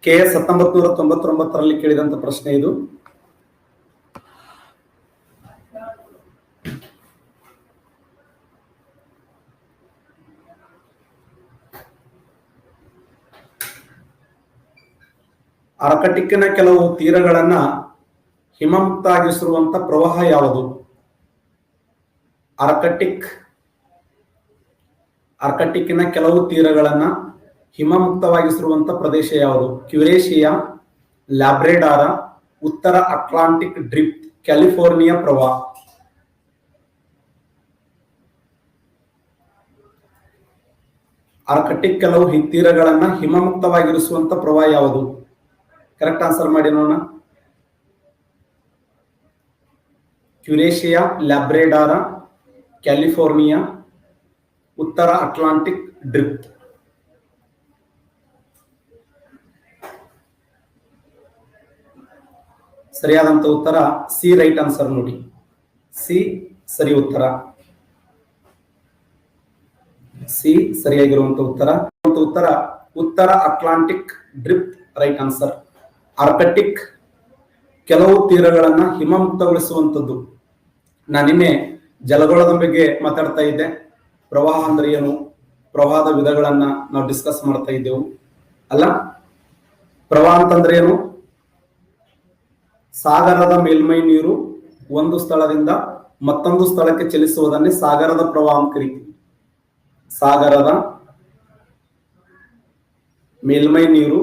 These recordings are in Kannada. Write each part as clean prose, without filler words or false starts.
KS 1999ರಲ್ಲಿ ಕೇಳಿದಂತ ಪ್ರಶ್ನೆ ಇದು. ಅರಕಟ್ಟಿಕ್ಕಿನ ಕೆಲವು ತೀರಗಳನ್ನ ಹಿಮಮುಕ್ತ ಆಗಿಸಿರುವಂತ ಪ್ರವಾಹ ಯಾವುದು? ಅರಕಟ್ಟಿಕ್ಕಿನ ಕೆಲವು ತೀರಗಳನ್ನ ಹಿಮಮುಕ್ತವಾಗಿಸಿರುವಂತ ಪ್ರದೇಶ ಯಾವುದು? ಕ್ಯುರೇಷಿಯಾ, ಲ್ಯಾಬ್ರೆಡಾರ, ಉತ್ತರ ಅಟ್ಲಾಂಟಿಕ್ ಡ್ರಿಫ್ಟ್, ಕ್ಯಾಲಿಫೋರ್ನಿಯಾ ಪ್ರವಾಹ. ಅರಕಟ್ಟಿಕ್ ಕೆಲವು ತೀರಗಳನ್ನ ಹಿಮಮುಕ್ತವಾಗಿರಿಸುವಂತ ಪ್ರವಾಹ ಯಾವುದು? ಕರೆಕ್ಟ್ ಆನ್ಸರ್ ಮಾಡಿ ನೋಡೋಣ. ಕ್ಯುರೇಷಿಯಾ, ಲ್ಯಾಬ್ರೆಡಾರ, ಕ್ಯಾಲಿಫೋರ್ನಿಯಾ, ಉತ್ತರ ಅಟ್ಲಾಂಟಿಕ್ ಡ್ರಿಫ್ಟ್. ಸರಿಯಾದಂತ ಉತ್ತರ ಸಿ, ರೈಟ್ ಆನ್ಸರ್ ನೋಡಿ. ಸಿ ಸರಿ ಉತ್ತರ. ಸಿ ಸರಿಯಾಗಿರುವಂತ ಉತ್ತರ. ಉತ್ತರ Atlantic drift right answer. Arctic ಕೆಲವು ತೀರಗಳನ್ನ ಹಿಮಮುಕ್ತಗೊಳಿಸುವಂಥದ್ದು. ನಾನು ನಿನ್ನೆ ಜಲಗೋಳದ ಬಗ್ಗೆ ಮಾತಾಡ್ತಾ ಇದ್ದೆ. ಪ್ರವಾಹ ಅಂದ್ರೆ ಏನು, ಪ್ರವಾಹದ ವಿಧಗಳನ್ನ ನಾವು ಡಿಸ್ಕಸ್ ಮಾಡ್ತಾ ಇದ್ದೆವು ಅಲ್ಲ. ಪ್ರವಾಹ ಅಂತಂದ್ರೆ ಏನು? ಸಾಗರದ ಮೇಲ್ಮೈ ನೀರು ಒಂದು ಸ್ಥಳದಿಂದ ಮತ್ತೊಂದು ಸ್ಥಳಕ್ಕೆ ಚಲಿಸುವುದನ್ನೇ ಸಾಗರದ ಪ್ರವಾಹ ಅಂತ ಕರಿತೀವಿ. ಸಾಗರದ ಮೇಲ್ಮೈ ನೀರು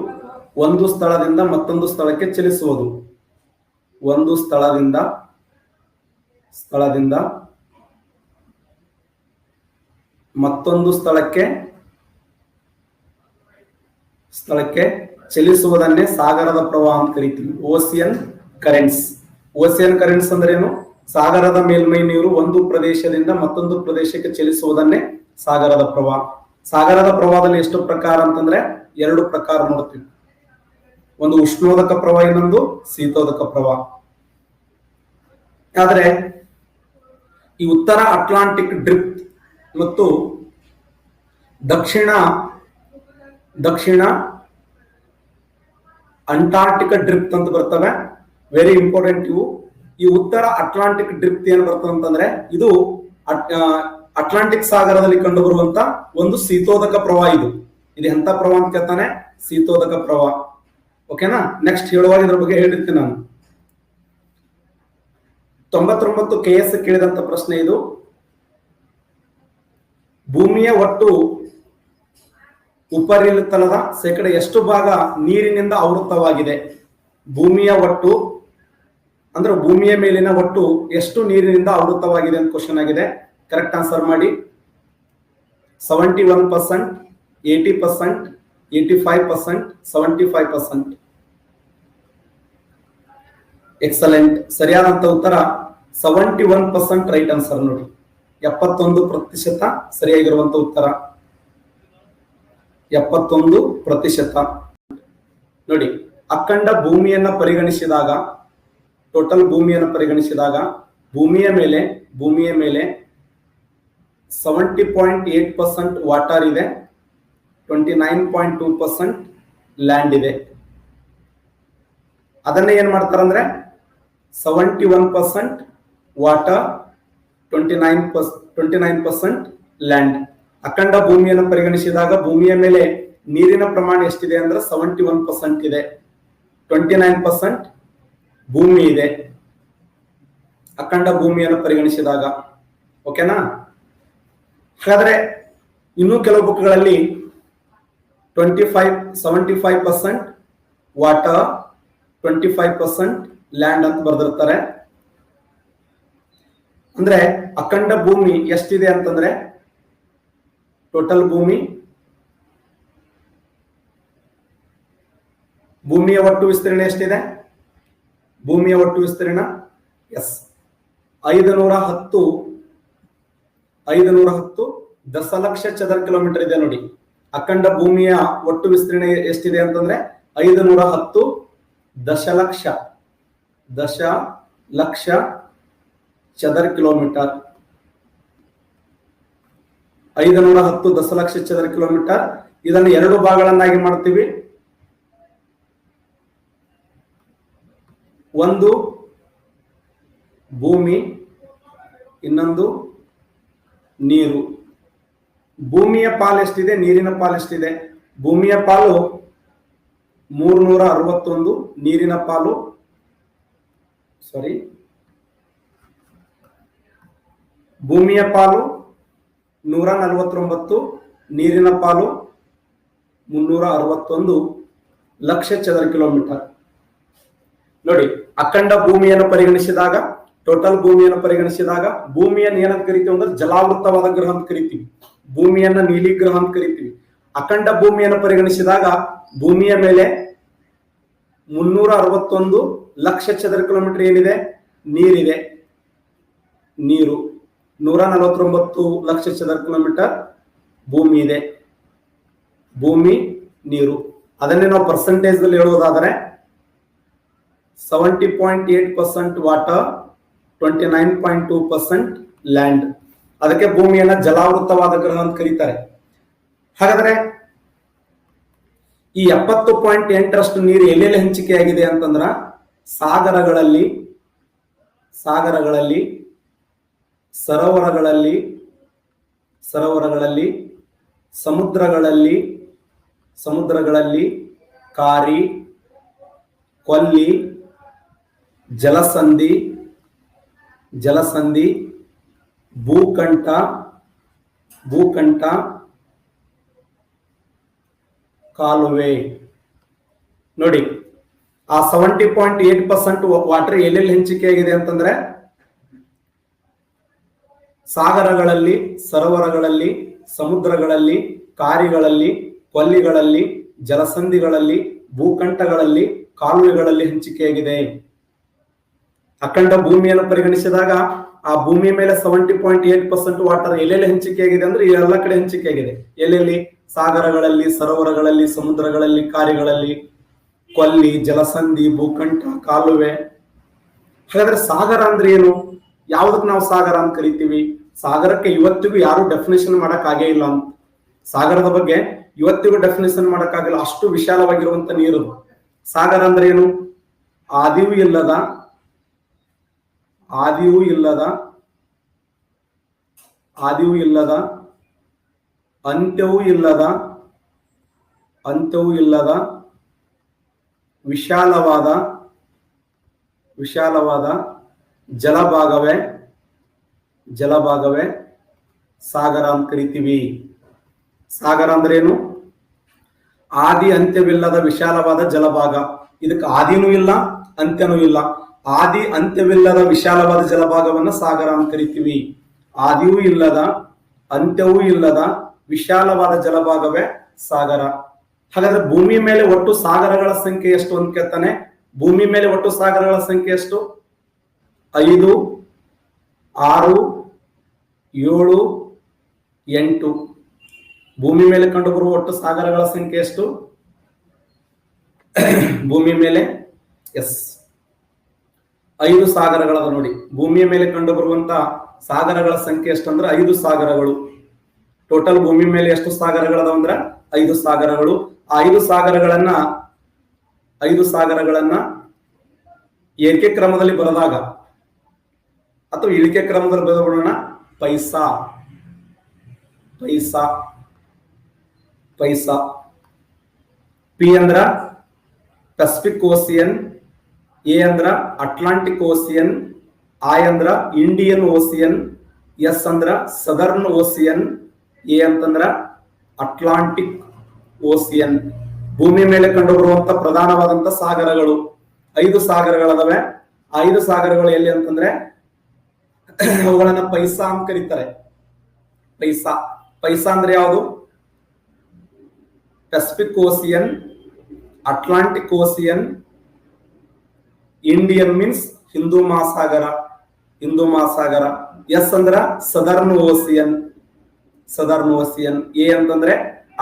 ಒಂದು ಸ್ಥಳದಿಂದ ಮತ್ತೊಂದು ಸ್ಥಳಕ್ಕೆ ಚಲಿಸುವುದು. ಒಂದು ಸ್ಥಳದಿಂದ ಮತ್ತೊಂದು ಸ್ಥಳಕ್ಕೆ ಚಲಿಸುವುದನ್ನೇ ಸಾಗರದ ಪ್ರವಾಹ ಅಂತ ಕರಿತೀವಿ. Ocean currents. ಓಸಿಯನ್ ಕರೆಂಟ್ಸ್ ಅಂದ್ರೆ ಏನು? ಸಾಗರದ ಮೇಲ್ಮೈ ನೀರು ಒಂದು ಪ್ರದೇಶದಿಂದ ಮತ್ತೊಂದು ಪ್ರದೇಶಕ್ಕೆ ಚಲಿಸುವುದನ್ನೇ ಸಾಗರದ ಪ್ರವಾಹ. ಸಾಗರದ ಪ್ರವಾಹದಲ್ಲಿ ಎಷ್ಟು ಪ್ರಕಾರ ಅಂತಂದ್ರೆ 2 ಪ್ರಕಾರ ನೋಡ್ತೀವಿ. ಒಂದು ಉಷ್ಣೋದಕ ಪ್ರವಾಹ, ಇನ್ನೊಂದು ಶೀತೋದಕ ಪ್ರವಾಹ. ಆದ್ರೆ ಈ ಉತ್ತರ ಅಟ್ಲಾಂಟಿಕ್ ಡ್ರಿಫ್ಟ್ ಮತ್ತು ದಕ್ಷಿಣ ಅಂಟಾರ್ಟಿಕ್ ಡ್ರಿಫ್ಟ್ ಅಂತ ಬರ್ತವೆ. ವೆರಿ ಇಂಪಾರ್ಟೆಂಟ್ ಇವು. ಈ ಉತ್ತರ ಅಟ್ಲಾಂಟಿಕ್ ಡ್ರಿಫ್ಟ್ ಏನ್ ಬರ್ತದೆ ಅಂತಂದ್ರೆ ಇದು ಅಟ್ಲಾಂಟಿಕ್ ಸಾಗರದಲ್ಲಿ ಕಂಡು ಬರುವಂತ ಒಂದು ಶೀತೋದಕ ಪ್ರವಾಹ. ಇದು ಎಂತ ಪ್ರವಾಹ ಅಂತ ಕೇಳ್ತಾನೆ? ಶೀತೋದಕ ಪ್ರವಾಹ. ಓಕೆನಾ? ನೆಕ್ಸ್ಟ್ ಹೇಳುವಾಗ ಇದ್ರ ಬಗ್ಗೆ ಹೇಳಿರ್ತೀನಿ ನಾನು. 99 KS ಕೇಳಿದಂತ ಪ್ರಶ್ನೆ ಇದು. ಭೂಮಿಯ ಒಟ್ಟು ಉಪರಿತಲದ ಶೇಕಡ ಎಷ್ಟು ಭಾಗ ನೀರಿನಿಂದ ಆವೃತವಾಗಿದೆ? ಭೂಮಿಯ ಒಟ್ಟು ಅಂದ್ರೆ ಭೂಮಿಯ ಮೇಲಿನ ಒಟ್ಟು ಎಷ್ಟು ನೀರಿನಿಂದ ಆವೃತವಾಗಿದೆ ಅಂತ ಕ್ವಶನ್ ಆಗಿದೆ. ಕರೆಕ್ಟ್ ಆನ್ಸರ್ ಮಾಡಿ. 71%, 80%, 85%, 75%. ಎಕ್ಸಲೆಂಟ್. ಸರಿಯಾದಂತ ಉತ್ತರ 71% ರೈಟ್ ಆನ್ಸರ್ ನೋಡಿ. 71% ಸರಿಯಾಗಿರುವಂತ ಉತ್ತರ. 71% ನೋಡಿ. ಅಖಂಡ ಭೂಮಿಯನ್ನ ಪರಿಗಣಿಸಿದಾಗ, ಟೋಟಲ್ ಭೂಮಿಯನ್ನು ಪರಿಗಣಿಸಿದಾಗ ಭೂಮಿಯ ಮೇಲೆ 70.8% ವಾಟರ್ ಇದೆ, 29.2% ಲ್ಯಾಂಡ್ ಇದೆ. ಅದನ್ನ ಏನ್ ಮಾಡ್ತಾರಂದ್ರೆ 71% ವಾಟರ್, 29% ಲ್ಯಾಂಡ್. ಅಖಂಡ ಭೂಮಿಯನ್ನು ಪರಿಗಣಿಸಿದಾಗ ಭೂಮಿಯ ಮೇಲೆ ನೀರಿನ ಪ್ರಮಾಣ ಎಷ್ಟಿದೆ ಅಂದ್ರೆ 71% ಇದೆ, 29% ಭೂಮಿ ಇದೆ ಅಖಂಡ ಭೂಮಿಯನ್ನು ಪರಿಗಣಿಸಿದಾಗ. ಓಕೆನಾ? ಹಾಗಾದ್ರೆ ಇನ್ನೂ ಕೆಲವು ಬುಕ್ಗಳಲ್ಲಿ 75% ವಾಟರ್, 25% ಲ್ಯಾಂಡ್ ಅಂತ ಬರೆದಿರ್ತಾರೆ. ಅಂದ್ರೆ ಅಖಂಡ ಭೂಮಿ ಎಷ್ಟಿದೆ ಅಂತಂದ್ರೆ ಟೋಟಲ್ ಭೂಮಿಯ ಒಟ್ಟು ವಿಸ್ತೀರ್ಣ ಎಷ್ಟಿದೆ? ಭೂಮಿಯ ಒಟ್ಟು ವಿಸ್ತೀರ್ಣ 510 ದಶಲಕ್ಷ ಚದರ ಕಿಲೋಮೀಟರ್ ಇದೆ ನೋಡಿ. ಅಖಂಡ ಭೂಮಿಯ ಒಟ್ಟು ವಿಸ್ತೀರ್ಣ ಎಷ್ಟಿದೆ ಅಂತಂದ್ರೆ 510 ದಶಲಕ್ಷ ಚದರ ಕಿಲೋಮೀಟರ್. 510 ದಶಲಕ್ಷ ಚದರ ಕಿಲೋಮೀಟರ್. ಇದನ್ನು 2 ಭಾಗಗಳನ್ನಾಗಿ ಮಾಡ್ತೀವಿ. ಒಂದು ಭೂಮಿ, ಇನ್ನೊಂದು ನೀರು. ಭೂಮಿಯ ಪಾಲು ಎಷ್ಟಿದೆ, ನೀರಿನ ಪಾಲು ಎಷ್ಟಿದೆ? ಭೂಮಿಯ ಪಾಲು 361, ನೀರಿನ ಪಾಲು ಭೂಮಿಯ ಪಾಲು 149, ನೀರಿನ ಪಾಲು 361 ಲಕ್ಷ ಚದರ ಕಿಲೋಮೀಟರ್. ನೋಡಿ, ಅಖಂಡ ಭೂಮಿಯನ್ನು ಪರಿಗಣಿಸಿದಾಗ, ಟೋಟಲ್ ಭೂಮಿಯನ್ನು ಪರಿಗಣಿಸಿದಾಗ ಭೂಮಿಯನ್ನು ಏನಂತ ಕರಿತೀವಿ ಅಂದ್ರೆ ಜಲಾವೃತವಾದ ಗ್ರಹ ಅಂತ ಕರಿತೀವಿ. ಭೂಮಿಯನ್ನ ನೀಲಿ ಗ್ರಹ ಅಂತ ಕರಿತೀವಿ. ಅಖಂಡ ಭೂಮಿಯನ್ನು ಪರಿಗಣಿಸಿದಾಗ ಭೂಮಿಯ ಮೇಲೆ 361 ಲಕ್ಷ ಚದರ ಕಿಲೋಮೀಟರ್ ಏನಿದೆ, ನೀರಿದೆ. ನೀರು 149 ಲಕ್ಷ ಚದರ ಕಿಲೋಮೀಟರ್ ಭೂಮಿ ಇದೆ. ಭೂಮಿ, ನೀರು. ಅದನ್ನೇ ನಾವು ಪರ್ಸೆಂಟೇಜ್ ನಲ್ಲಿ ಹೇಳುವುದಾದರೆ 70.8% ವಾಟರ್, 29.2% ಲ್ಯಾಂಡ್. ಅದಕ್ಕೆ ಭೂಮಿಯನ್ನ ಜಲಾವೃತವಾದ ಗ್ರಹ ಅಂತ ಕರೀತಾರೆ. ಹಾಗಾದ್ರೆ ಈ 70.8ರಷ್ಟು ನೀರು ಎಲ್ಲೆಲ್ಲಿ ಹಂಚಿಕೆಯಾಗಿದೆ ಅಂತಂದ್ರ ಸಾಗರಗಳಲ್ಲಿ, ಸರೋವರಗಳಲ್ಲಿ, ಸಮುದ್ರಗಳಲ್ಲಿ, ಕಾರಿ, ಕೊಲ್ಲಿ, ಜಲಸಂಧಿ, ಭೂಕಂಠ, ಕಾಲುವೆ. ನೋಡಿ, ಆ 70.8% ವಾಟರ್ ಎಲ್ಲೆಲ್ಲಿ ಹಂಚಿಕೆಯಾಗಿದೆ ಅಂತಂದ್ರೆ ಸಾಗರಗಳಲ್ಲಿ, ಸರೋವರಗಳಲ್ಲಿ, ಸಮುದ್ರಗಳಲ್ಲಿ, ಕಾರಿಗಳಲ್ಲಿ, ಕೊಲ್ಲಿಗಳಲ್ಲಿ, ಜಲಸಂಧಿಗಳಲ್ಲಿ, ಭೂಕಂಠಗಳಲ್ಲಿ, ಕಾಲುವೆಗಳಲ್ಲಿ ಹಂಚಿಕೆಯಾಗಿದೆ. ಅಖಂಡ ಭೂಮಿಯನ್ನು ಪರಿಗಣಿಸಿದಾಗ ಆ ಭೂಮಿ ಮೇಲೆ 70.8% ವಾಟರ್ ಎಲ್ಲೆಲ್ಲಿ ಹಂಚಿಕೆಯಾಗಿದೆ ಅಂದ್ರೆ ಈ ಎಲ್ಲ ಕಡೆ ಹಂಚಿಕೆಯಾಗಿದೆ. ಎಲ್ಲೆಲ್ಲಿ? ಸಾಗರಗಳಲ್ಲಿ, ಸರೋವರಗಳಲ್ಲಿ, ಸಮುದ್ರಗಳಲ್ಲಿ, ಕಾರಿಗಳಲ್ಲಿ, ಕೊಲ್ಲಿ, ಜಲಸಂಧಿ, ಭೂಕಂಠ, ಕಾಲುವೆ. ಹಾಗಾದ್ರೆ ಸಾಗರ ಅಂದ್ರೆ ಏನು? ಯಾವುದಕ್ಕೆ ನಾವು ಸಾಗರ ಅಂತ ಕರಿತೀವಿ? ಸಾಗರಕ್ಕೆ ಇವತ್ತಿಗೂ ಯಾರು ಡೆಫಿನೇಷನ್ ಮಾಡಕ್ ಆಗೇ ಇಲ್ಲ ಅಂತ. ಸಾಗರದ ಬಗ್ಗೆ ಇವತ್ತಿಗೂ ಡೆಫಿನೇಷನ್ ಮಾಡಕ್ಕಾಗಿಲ್ಲ, ಅಷ್ಟು ವಿಶಾಲವಾಗಿರುವಂತ ನೀರು. ಸಾಗರ ಅಂದ್ರೆ ಏನು? ಆದಿಯೂ ಇಲ್ಲದ, ಅಂತ್ಯವೂ ಇಲ್ಲದ ವಿಶಾಲವಾದ ಜಲಭಾಗವೇ ಸಾಗರ ಅಂತ ಕರಿತೀವಿ. ಸಾಗರ ಅಂದ್ರೆ ಏನು? ಆದಿ ಅಂತ್ಯವಿಲ್ಲದ ವಿಶಾಲವಾದ ಜಲಭಾಗ. ಇದಕ್ಕೆ ಆದಿನೂ ಇಲ್ಲ, ಅಂತ್ಯನೂ ಇಲ್ಲ. ಆದಿ ಅಂತ್ಯವಿಲ್ಲದ ವಿಶಾಲವಾದ ಜಲಭಾಗವನ್ನ ಸಾಗರ ಅಂತ ಕರಿತೀವಿ. ಆದಿಯೂ ಇಲ್ಲದ, ಅಂತ್ಯವೂ ಇಲ್ಲದ ವಿಶಾಲವಾದ ಜಲಭಾಗವೇ ಸಾಗರ. ಹಾಗಾದ್ರೆ ಭೂಮಿ ಮೇಲೆ ಒಟ್ಟು ಸಾಗರಗಳ ಸಂಖ್ಯೆ ಎಷ್ಟು ಅಂತ ಕೇಳ್ತಾನೆ. ಭೂಮಿ ಮೇಲೆ ಒಟ್ಟು ಸಾಗರಗಳ ಸಂಖ್ಯೆ ಎಷ್ಟು? 5, 6, 7, 8. ಭೂಮಿ ಮೇಲೆ ಕಂಡುಬರುವ ಒಟ್ಟು ಸಾಗರಗಳ ಸಂಖ್ಯೆ ಎಷ್ಟು? ಭೂಮಿ ಮೇಲೆ 5 ಸಾಗರಗಳದ. ನೋಡಿ, ಭೂಮಿಯ ಮೇಲೆ ಕಂಡು ಬರುವಂತ ಸಾಗರಗಳ ಸಂಖ್ಯೆ ಎಷ್ಟು ಅಂದ್ರೆ 5 ಸಾಗರಗಳು. ಟೋಟಲ್ ಭೂಮಿ ಮೇಲೆ ಎಷ್ಟು ಸಾಗರಗಳದ ಅಂದ್ರೆ 5 ಸಾಗರಗಳು. ಆ 5 ಸಾಗರಗಳನ್ನ ಏಕೆ ಕ್ರಮದಲ್ಲಿ ಬರೆದಾಗ ಅಥವಾ ಇಳಿಕೆ ಕ್ರಮದಲ್ಲಿ ಬರೆದೋಣ. ಪೈಸಾ. ಪಿ ಅಂದ್ರ ಪೆಸಿಫಿಕ್ ಓಸಿಯನ್, ಎ ಅಂದ್ರ ಅಟ್ಲಾಂಟಿಕ್ ಓಸಿಯನ್, ಐ ಅಂದ್ರ ಇಂಡಿಯನ್ ಓಸಿಯನ್, ಎಸ್ ಅಂದ್ರ ಸದರ್ನ್ ಓಸಿಯನ್, ಎ ಅಂತಂದ್ರ ಅಟ್ಲಾಂಟಿಕ್ ಓಸಿಯನ್. ಭೂಮಿ ಮೇಲೆ ಕಂಡು ಬರುವಂತ ಪ್ರಧಾನವಾದಂತ ಸಾಗರಗಳು 5 ಸಾಗರಗಳದವೆ. 5 ಸಾಗರಗಳು ಎಲ್ಲಿ ಅಂತಂದ್ರೆ ಅವುಗಳನ್ನ ಪೈಸಾ ಅಂತ ಕರೀತಾರೆ. ಪೈಸಾ ಅಂದ್ರೆ ಯಾವುದು? Pacific Ocean, Atlantic Ocean, Indian means ಹಿಂದೂ ಮಹಾಸಾಗರ. ಎಸ್ ಅಂದ್ರ ಸದರ್ನ್ ಓಸಿಯನ್. ಎ ಅಂತಂದ್ರೆ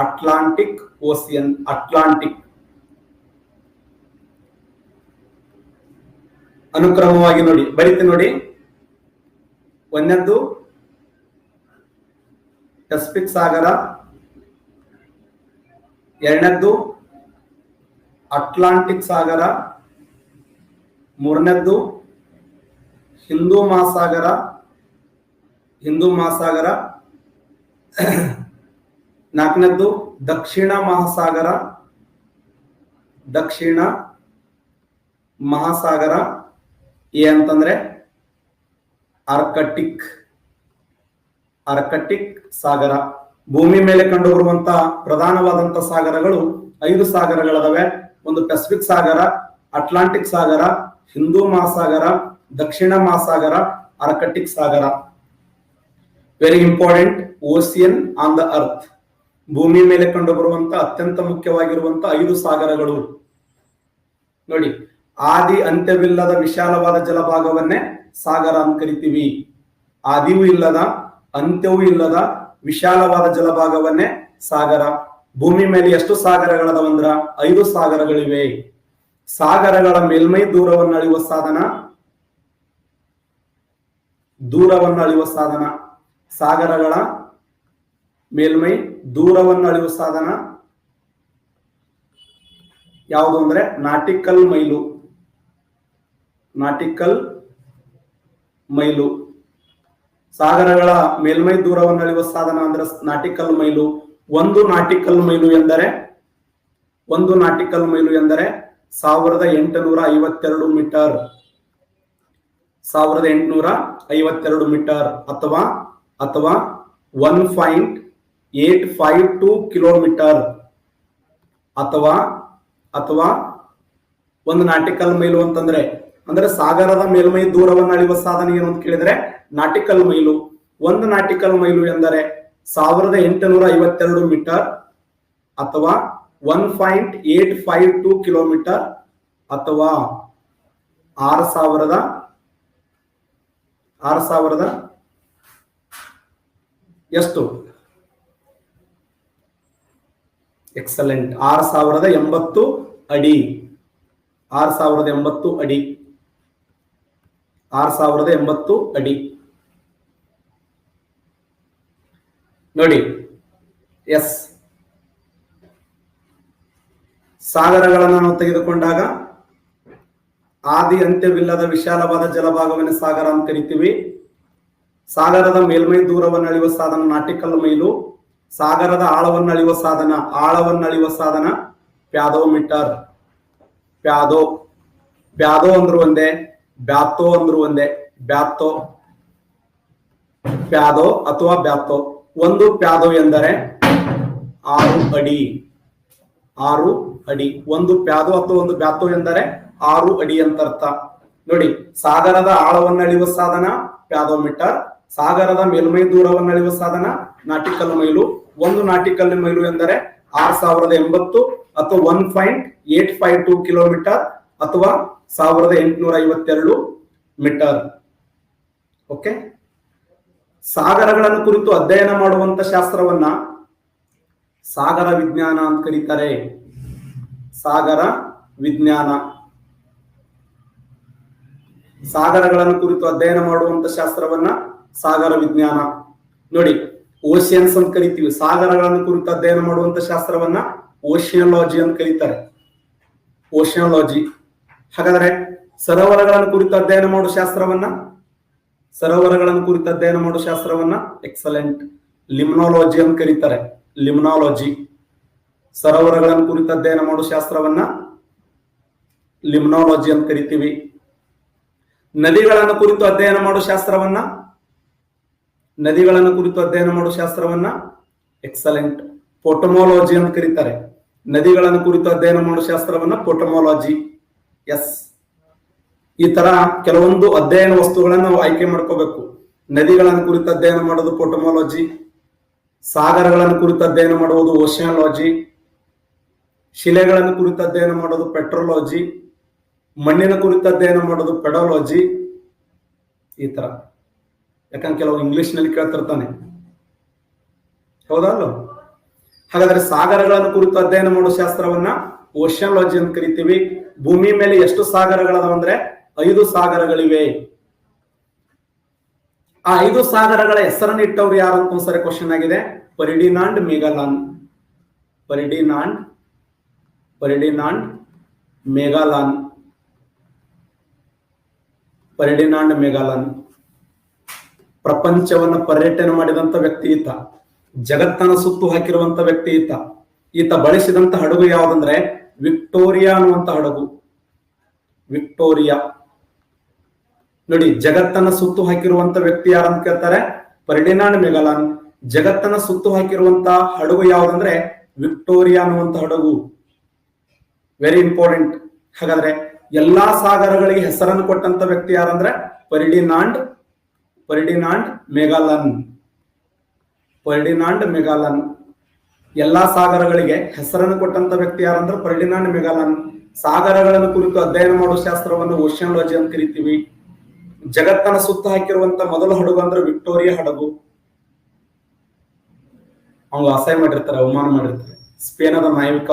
ಅಟ್ಲಾಂಟಿಕ್ ಓಸಿಯನ್. ಅನುಕ್ರಮವಾಗಿ ನೋಡಿ, ಬರೀತೀನಿ ನೋಡಿ. ಒಂದನೇದ್ದು ಪೆಸಿಫಿಕ್ ಸಾಗರ, ಎರಡನೇದ್ದು Atlantic Sagara, ಮೂರನೇದ್ದು Hindu Mahasagara, ನಾಲ್ಕನೇದ್ದು Dakshina Mahasagara, A ಅಂತಂದ್ರೆ ಆರ್ಕಟಿಕ್ ಸಾಗರ. ಭೂಮಿ ಮೇಲೆ ಕಂಡು ಬರುವಂತಹ ಪ್ರಧಾನವಾದಂತಹ ಸಾಗರಗಳು 5 ಸಾಗರಗಳದಾವೆ. ಒಂದು ಪೆಸಿಫಿಕ್ ಸಾಗರ, ಅಟ್ಲಾಂಟಿಕ್ ಸಾಗರ, ಹಿಂದೂ ಮಹಾಸಾಗರ, ದಕ್ಷಿಣ ಮಹಾಸಾಗರ, ಆರ್ಕಟಿಕ್ ಸಾಗರ. Very important, ocean on the earth. ಭೂಮಿ ಮೇಲೆ ಕಂಡು ಬರುವಂತಹ ಅತ್ಯಂತ ಮುಖ್ಯವಾಗಿರುವಂತಹ 5 ಸಾಗರಗಳು ನೋಡಿ. ಆದಿ ಅಂತ್ಯವಿಲ್ಲದ ವಿಶಾಲವಾದ ಜಲಭಾಗವನ್ನೇ ಸಾಗರ ಅಂತ ಕರಿತೀವಿ. ಆದಿಯೂ ಇಲ್ಲದ, ಅಂತ್ಯವೂ ಇಲ್ಲದ ವಿಶಾಲವಾದ ಜಲಭಾಗವನ್ನೇ ಸಾಗರ. ಭೂಮಿ ಮೇಲೆ ಎಷ್ಟು ಸಾಗರಗಳದವಂದ್ರ 5 ಸಾಗರಗಳಿವೆ. ಸಾಗರಗಳ ಮೇಲ್ಮೈ ದೂರವನ್ನು ಅಳೆಯುವ ಸಾಧನ, ಸಾಗರಗಳ ಮೇಲ್ಮೈ ದೂರವನ್ನು ಅಳೆಯುವ ಸಾಧನ ಯಾವುದು ಅಂದ್ರೆ ನಾಟಿಕಲ್ ಮೈಲು. ಸಾಗರಗಳ ಮೇಲ್ಮೈ ದೂರವನ್ನು ಅಳೆಯುವ ಸಾಧನ ಅಂದ್ರೆ ನಾಟಿಕಲ್ ಮೈಲು. ಒಂದು ನಾಟಿಕಲ್ ಮೈಲು ಎಂದರೆ 1852 ಮೀಟರ್. 1852 ಮೀಟರ್ ಅಥವಾ 1.852 ಕಿಲೋಮೀಟರ್ ಅಥವಾ ಒಂದು ನಾಟಿಕಲ್ ಮೈಲು ಅಂತಂದ್ರೆ ಸಾಗರದ ಮೇಲ್ಮೈ ದೂರವನ್ನು ಅಳೆಯುವ ಸಾಧನ ಏನು ಅಂತ ಕೇಳಿದ್ರೆ ನಾಟಿಕಲ್ ಮೈಲು. ಒಂದು ನಾಟಿಕಲ್ ಮೈಲು ಎಂದರೆ 1852 ಮೀಟರ್ ಅಥವಾ 1.852 ಕಿಲೋಮೀಟರ್ ಅಥವಾ 6000 ಎಷ್ಟು? ಎಕ್ಸಲೆಂಟ್, 6080 ಅಡಿ. 6080 ಅಡಿ ನೋಡಿ. ಎಸ್, ಸಾಗರಗಳನ್ನು ನಾವು ತೆಗೆದುಕೊಂಡಾಗ ಆದಿ ಅಂತ್ಯವಿಲ್ಲದ ವಿಶಾಲವಾದ ಜಲಭಾಗವನ್ನು ಸಾಗರ ಅಂತ ಕರಿತೀವಿ. ಸಾಗರದ ಮೇಲ್ಮೈ ದೂರವನ್ನು ಅಳೆಯುವ ಸಾಧನ ನಾಟಿಕಲ್ ಮೈಲು. ಸಾಗರದ ಆಳವನ್ನು ಅಳೆಯುವ ಸಾಧನ ಪ್ಯಾದೋಮೀಟರ್. ಪ್ಯಾದೋ ಅಂದ್ರು ಒಂದೇ, ಬ್ಯಾತೋ ಅಂದ್ರು ಒಂದೇ. ಪ್ಯಾದೋ ಅಥವಾ ಬ್ಯಾತೋ. ಒಂದು ಪ್ಯಾದೋ ಎಂದರೆ 6 ಅಡಿ. ಒಂದು ಪ್ಯಾದೋ ಅಥವಾ ಒಂದು ಬ್ಯಾತೋ ಎಂದರೆ 6 ಅಡಿ ಅಂತ ಅರ್ಥ ನೋಡಿ. ಸಾಗರದ ಆಳವನ್ನು ಅಳೆಯುವ ಸಾಧನ ಪ್ಯಾದೋಮೀಟರ್. ಸಾಗರದ ಮೇಲ್ಮೈ ದೂರವನ್ನು ಅಳೆಯುವ ಸಾಧನ ನಾಟಿಕಲ್ ಮೈಲು. ಒಂದು ನಾಟಿಕಲ್ ಮೈಲು ಎಂದರೆ 6080 ಅಥವಾ 1.852 ಕಿಲೋಮೀಟರ್ ಅಥವಾ 1852 ಮೀಟರ್. ಓಕೆ, ಸಾಗರಗಳನ್ನು ಕುರಿತು ಅಧ್ಯಯನ ಮಾಡುವಂತ ಶಾಸ್ತ್ರವನ್ನ ಸಾಗರ ವಿಜ್ಞಾನ ಅಂತ ಕರೀತಾರೆ. ಸಾಗರಗಳನ್ನು ಕುರಿತು ಅಧ್ಯಯನ ಮಾಡುವಂತ ಶಾಸ್ತ್ರವನ್ನ ಸಾಗರ ವಿಜ್ಞಾನ ನೋಡಿ. ಓಷಿಯನ್ಸ್ ಅಂತ ಕರಿತೀವಿ. ಸಾಗರಗಳನ್ನು ಕುರಿತು ಅಧ್ಯಯನ ಮಾಡುವಂತ ಶಾಸ್ತ್ರವನ್ನ ಓಷಿಯಾಲಜಿ ಅಂತ ಕರೀತಾರೆ. ಹಾಗಾದ್ರೆ ಸರೋವರಗಳನ್ನು ಕುರಿತು ಅಧ್ಯಯನ ಮಾಡುವ ಶಾಸ್ತ್ರವನ್ನ ಎಕ್ಸಲೆಂಟ್, ಲಿಮ್ನಾಲಜಿ ಅಂತ ಕರೀತಾರೆ. ಸರೋವರಗಳನ್ನು ಕುರಿತು ಅಧ್ಯಯನ ಮಾಡುವ ಶಾಸ್ತ್ರವನ್ನ ಲಿಮ್ನಾಲಜಿ ಅಂತ ಕರಿತೀವಿ. ನದಿಗಳನ್ನು ಕುರಿತು ಅಧ್ಯಯನ ಮಾಡುವ ಶಾಸ್ತ್ರವನ್ನ ಎಕ್ಸಲೆಂಟ್, ಪೊಟೊಮಾಲಜಿ ಅಂತ ಕರೀತಾರೆ. ನದಿಗಳನ್ನು ಕುರಿತು ಅಧ್ಯಯನ ಮಾಡುವ ಶಾಸ್ತ್ರವನ್ನ ಪೊಟೊಮಾಲಜಿ. ಎಸ್, ಈ ತರ ಕೆಲವೊಂದು ಅಧ್ಯಯನ ವಸ್ತುಗಳನ್ನು ನಾವು ಆಯ್ಕೆ ಮಾಡ್ಕೋಬೇಕು. ನದಿಗಳನ್ನು ಕುರಿತು ಅಧ್ಯಯನ ಮಾಡೋದು ಪೊಟೊಮಾಲಜಿ, ಸಾಗರಗಳನ್ನು ಕುರಿತು ಅಧ್ಯಯನ ಮಾಡುವುದು ಓಷಿಯಾಲಜಿ, ಶಿಲೆಗಳನ್ನು ಕುರಿತು ಅಧ್ಯಯನ ಮಾಡೋದು ಪೆಟ್ರೋಲಜಿ, ಮಣ್ಣಿನ ಕುರಿತು ಅಧ್ಯಯನ ಮಾಡೋದು ಪೆಡಾಲಜಿ. ಈ ತರ, ಯಾಕಂದ್ರೆ ಕೆಲವು ಇಂಗ್ಲಿಷ್ ನಲ್ಲಿ ಕೇಳ್ತಿರ್ತಾನೆ, ಹೌದಲ್ಲ? ಹಾಗಾದ್ರೆ ಸಾಗರಗಳನ್ನು ಕುರಿತು ಅಧ್ಯಯನ ಮಾಡುವ ಶಾಸ್ತ್ರವನ್ನ ಓಷಿಯಾಲಜಿ ಅಂತ ಕರಿತೀವಿ. ಭೂಮಿ ಮೇಲೆ ಎಷ್ಟು ಸಾಗರಗಳದಾವಂದ್ರೆ 5 ಸಾಗರಗಳಿವೆ. ಆ 5 ಸಾಗರಗಳ ಹೆಸರನ್ನು ಇಟ್ಟವ್ರು ಯಾರು ಅಂತ ಒಂದ್ಸರಿ ಕ್ವಶನ್ ಆಗಿದೆ. ಫರ್ಡಿನಾಂಡ್ ಮೆಗಾಲಾನ್. ಫರ್ಡಿನಾಂಡ್ ಮೆಗಾಲನ್. ಪ್ರಪಂಚವನ್ನ ಪರ್ಯಟನೆ ಮಾಡಿದಂತ ವ್ಯಕ್ತಿ ಈತ. ಜಗತ್ತನ್ನ ಸುತ್ತು ಹಾಕಿರುವಂತ ವ್ಯಕ್ತಿ ಈತ. ಈತ ಬಳಸಿದಂತ ಹಡಗು ಯಾವ್ದಂದ್ರೆ ವಿಕ್ಟೋರಿಯಾ ಅನ್ನುವಂತ ಹಡಗು. ವಿಕ್ಟೋರಿಯಾ ನೋಡಿ, ಜಗತ್ತನ್ನ ಸುತ್ತು ಹಾಕಿರುವಂತ ವ್ಯಕ್ತಿ ಯಾರಂತ ಕೇಳ್ತಾರೆ, ಫರ್ಡಿನಾಂಡ್ ಮೆಗಾಲನ್. ಜಗತ್ತನ್ನ ಸುತ್ತು ಹಾಕಿರುವಂತ ಹಡಗು ಯಾವ್ದಂದ್ರೆ ವಿಕ್ಟೋರಿಯಾ ಅನ್ನುವಂತ ಹಡಗು. Very important. ಹಾಗಾದ್ರೆ ಎಲ್ಲಾ ಸಾಗರಗಳಿಗೆ ಹೆಸರನ್ನು ಕೊಟ್ಟಂತ ವ್ಯಕ್ತಿ ಯಾರಂದ್ರೆ ಫರ್ಡಿನಾಂಡ್ ಮೆಗಾಲನ್. ಫರ್ಡಿನಾಂಡ್ ಮೆಗಾಲನ್. ಎಲ್ಲಾ ಸಾಗರಗಳಿಗೆ ಹೆಸರನ್ನು ಕೊಟ್ಟಂತ ವ್ಯಕ್ತಿ ಯಾರಂದ್ರೆ ಫರ್ಡಿನಾಂಡ್ ಮೆಗಾಲನ್. ಸಾಗರಗಳನ್ನು ಕುರಿತು ಅಧ್ಯಯನ ಮಾಡುವ ಶಾಸ್ತ್ರವನ್ನು ಓಷಿಯಾಲಜಿ ಅಂತ ಕರಿತೀವಿ. ಜಗತ್ತನ್ನ ಸುತ್ತ ಹಾಕಿರುವಂತ ಮೊದಲ ಹಡಗು ಅಂದ್ರೆ ವಿಕ್ಟೋರಿಯಾ ಹಡಗು. ಅವ್ನು ಅಸಹ್ಯ ಮಾಡಿರ್ತಾರೆ, ಅವಮಾನ ಮಾಡಿರ್ತಾರೆ. ಸ್ಪೇನದ ನಾಯಕ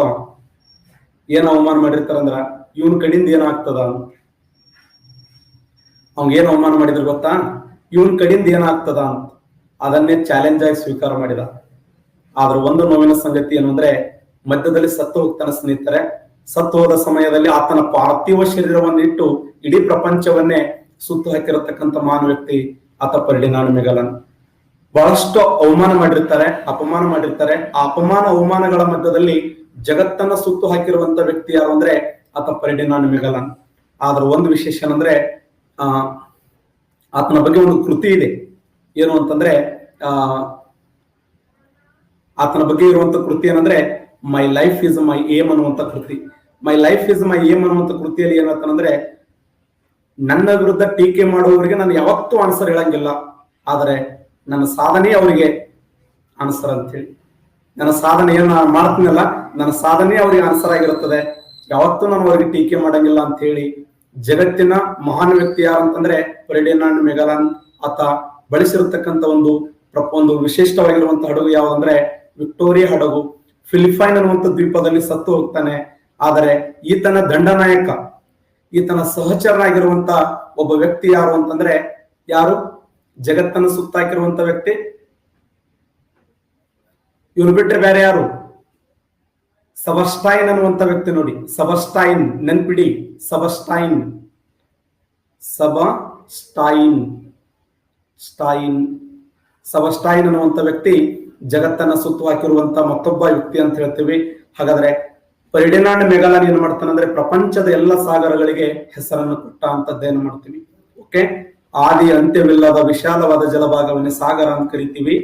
ಏನ್ ಅವಮಾನ ಮಾಡಿರ್ತಾರಂದ್ರ ಇವನ್ ಕಡಿಂದ ಏನಾಗ್ತದ, ಅವ್ನ್ ಏನ್ ಅವಮಾನ ಮಾಡಿದ್ರು ಗೊತ್ತಾ, ಇವನ್ ಕಡಿಂದ ಏನಾಗ್ತದ ಅಂತ ಅದನ್ನೇ ಚಾಲೆಂಜ್ ಆಗಿ ಸ್ವೀಕಾರ ಮಾಡಿದ. ಆದ್ರೆ ಒಂದು ನೋವಿನ ಸಂಗತಿ ಏನು ಅಂದ್ರೆ ಮಧ್ಯದಲ್ಲಿ ಸತ್ತು ಹೋಗ್ತಾನೆ ಸ್ನೇಹಿತರೆ. ಸತ್ತು ಹೋದ ಸಮಯದಲ್ಲಿ ಆತನ ಪಾರ್ಥಿವ ಶರೀರವನ್ನು ಇಟ್ಟು ಇಡೀ ಪ್ರಪಂಚವನ್ನೇ ಸುತ್ತು ಹಾಕಿರತಕ್ಕಂತ ಮಾನವ ವ್ಯಕ್ತಿ ಆತ ಫರ್ಡಿನಾಂಡ್ ಮೆಗಾಲನ್. ಬಹಳಷ್ಟು ಅವಮಾನ ಮಾಡಿರ್ತಾರೆ, ಅಪಮಾನ ಮಾಡಿರ್ತಾರೆ. ಆ ಅಪಮಾನ ಅವಮಾನಗಳ ಮಧ್ಯದಲ್ಲಿ ಜಗತ್ತನ್ನ ಸುತ್ತು ಹಾಕಿರುವಂತ ವ್ಯಕ್ತಿ ಯಾರು ಅಂದ್ರೆ ಆತ ಫರ್ಡಿನಾಂಡ್ ಮೆಗಾಲನ್. ಆದ್ರ ಒಂದು ವಿಶೇಷ ಏನಂದ್ರೆ ಆತನ ಬಗ್ಗೆ ಒಂದು ಕೃತಿ ಇದೆ. ಏನು ಅಂತಂದ್ರೆ ಆತನ ಬಗ್ಗೆ ಇರುವಂತ ಕೃತಿ ಏನಂದ್ರೆ my life is my aim ಅನ್ನುವಂತ ಕೃತಿ. My life is my aim ಅನ್ನುವಂತ ಕೃತಿಯಲ್ಲಿ ಏನಂತಂದ್ರೆ, ನನ್ನ ವಿರುದ್ಧ ಟೀಕೆ ಮಾಡುವವರಿಗೆ ನಾನು ಯಾವತ್ತೂ ಆನ್ಸರ್ ಹೇಳಂಗಿಲ್ಲ, ಆದರೆ ನನ್ನ ಸಾಧನೆ ಅವರಿಗೆ ಆನ್ಸರ್ ಅಂತ ಹೇಳಿ. ನನ್ನ ಸಾಧನೆ ಏನ್ ಮಾಡ್ತೀನಲ್ಲ, ನನ್ನ ಸಾಧನೆ ಅವರಿಗೆ ಆನ್ಸರ್ ಆಗಿರುತ್ತದೆ, ಯಾವತ್ತೂ ನಾನು ಅವರಿಗೆ ಟೀಕೆ ಮಾಡಂಗಿಲ್ಲ ಅಂತ ಹೇಳಿ ಜಗತ್ತಿನ ಮಹಾನ್ ವ್ಯಕ್ತಿ ಯಾರಂತಂದ್ರೆ ಫರ್ಡಿನಾಂಡ್ ಮೆಗಾಲನ್. ಆತ ಬಳಸಿರತಕ್ಕಂತ ಒಂದು ವಿಶಿಷ್ಟವಾಗಿರುವಂತ ಹಡಗು ಯಾವ್ದಂದ್ರೆ ವಿಕ್ಟೋರಿಯಾ ಹಡಗು. ಫಿಲಿಪೈನ್ ಅನ್ನುವಂಥ ದ್ವೀಪದಲ್ಲಿ ಸತ್ತು ಹೋಗ್ತಾನೆ. ಆದರೆ ಈತನ ದಂಡನಾಯಕ, ಈತನ ಸಹಚರನಾಗಿರುವಂತ ಒಬ್ಬ ವ್ಯಕ್ತಿ ಯಾರು ಅಂತಂದ್ರೆ, ಯಾರು ಜಗತ್ತನ್ನು ಸುತ್ತಾಕಿರುವಂತ ವ್ಯಕ್ತಿ, ಇವ್ರು ಬಿಟ್ರೆ ಬೇರೆ ಯಾರು, ಸಬಸ್ಟೈನ್ ಅನ್ನುವಂತ ವ್ಯಕ್ತಿ. ನೋಡಿ, ಸಬಸ್ಟೈನ್ ನೆನ್ಪಿಡಿ, ಸಬಸ್ಟೈನ್ ಅನ್ನುವಂತ ವ್ಯಕ್ತಿ ಜಗತ್ತನ್ನ ಸುತ್ತು ಹಾಕಿರುವಂತ ಮತ್ತೊಬ್ಬ ವ್ಯಕ್ತಿ ಅಂತ ಹೇಳ್ತೀವಿ. ಹಾಗಾದ್ರೆ ಫರ್ಡಿನಾಂಡ್ ಮೆಗಾಲನ್ ಏನ್ ಮಾಡ್ತಾನಂದ್ರೆ ಪ್ರಪಂಚದ ಎಲ್ಲ ಸಾಗರಗಳಿಗೆ ಹೆಸರನ್ನು ಕೊಟ್ಟ ಅಂತದ್ದೇನು ಮಾಡ್ತೀವಿ. ಓಕೆ, ಆದಿ ಅಂತ್ಯವಿಲ್ಲದ ವಿಶಾಲವಾದ ಜಲಭಾಗವನ್ನೇ ಸಾಗರ ಅಂತ ಕರಿತೀವಿ.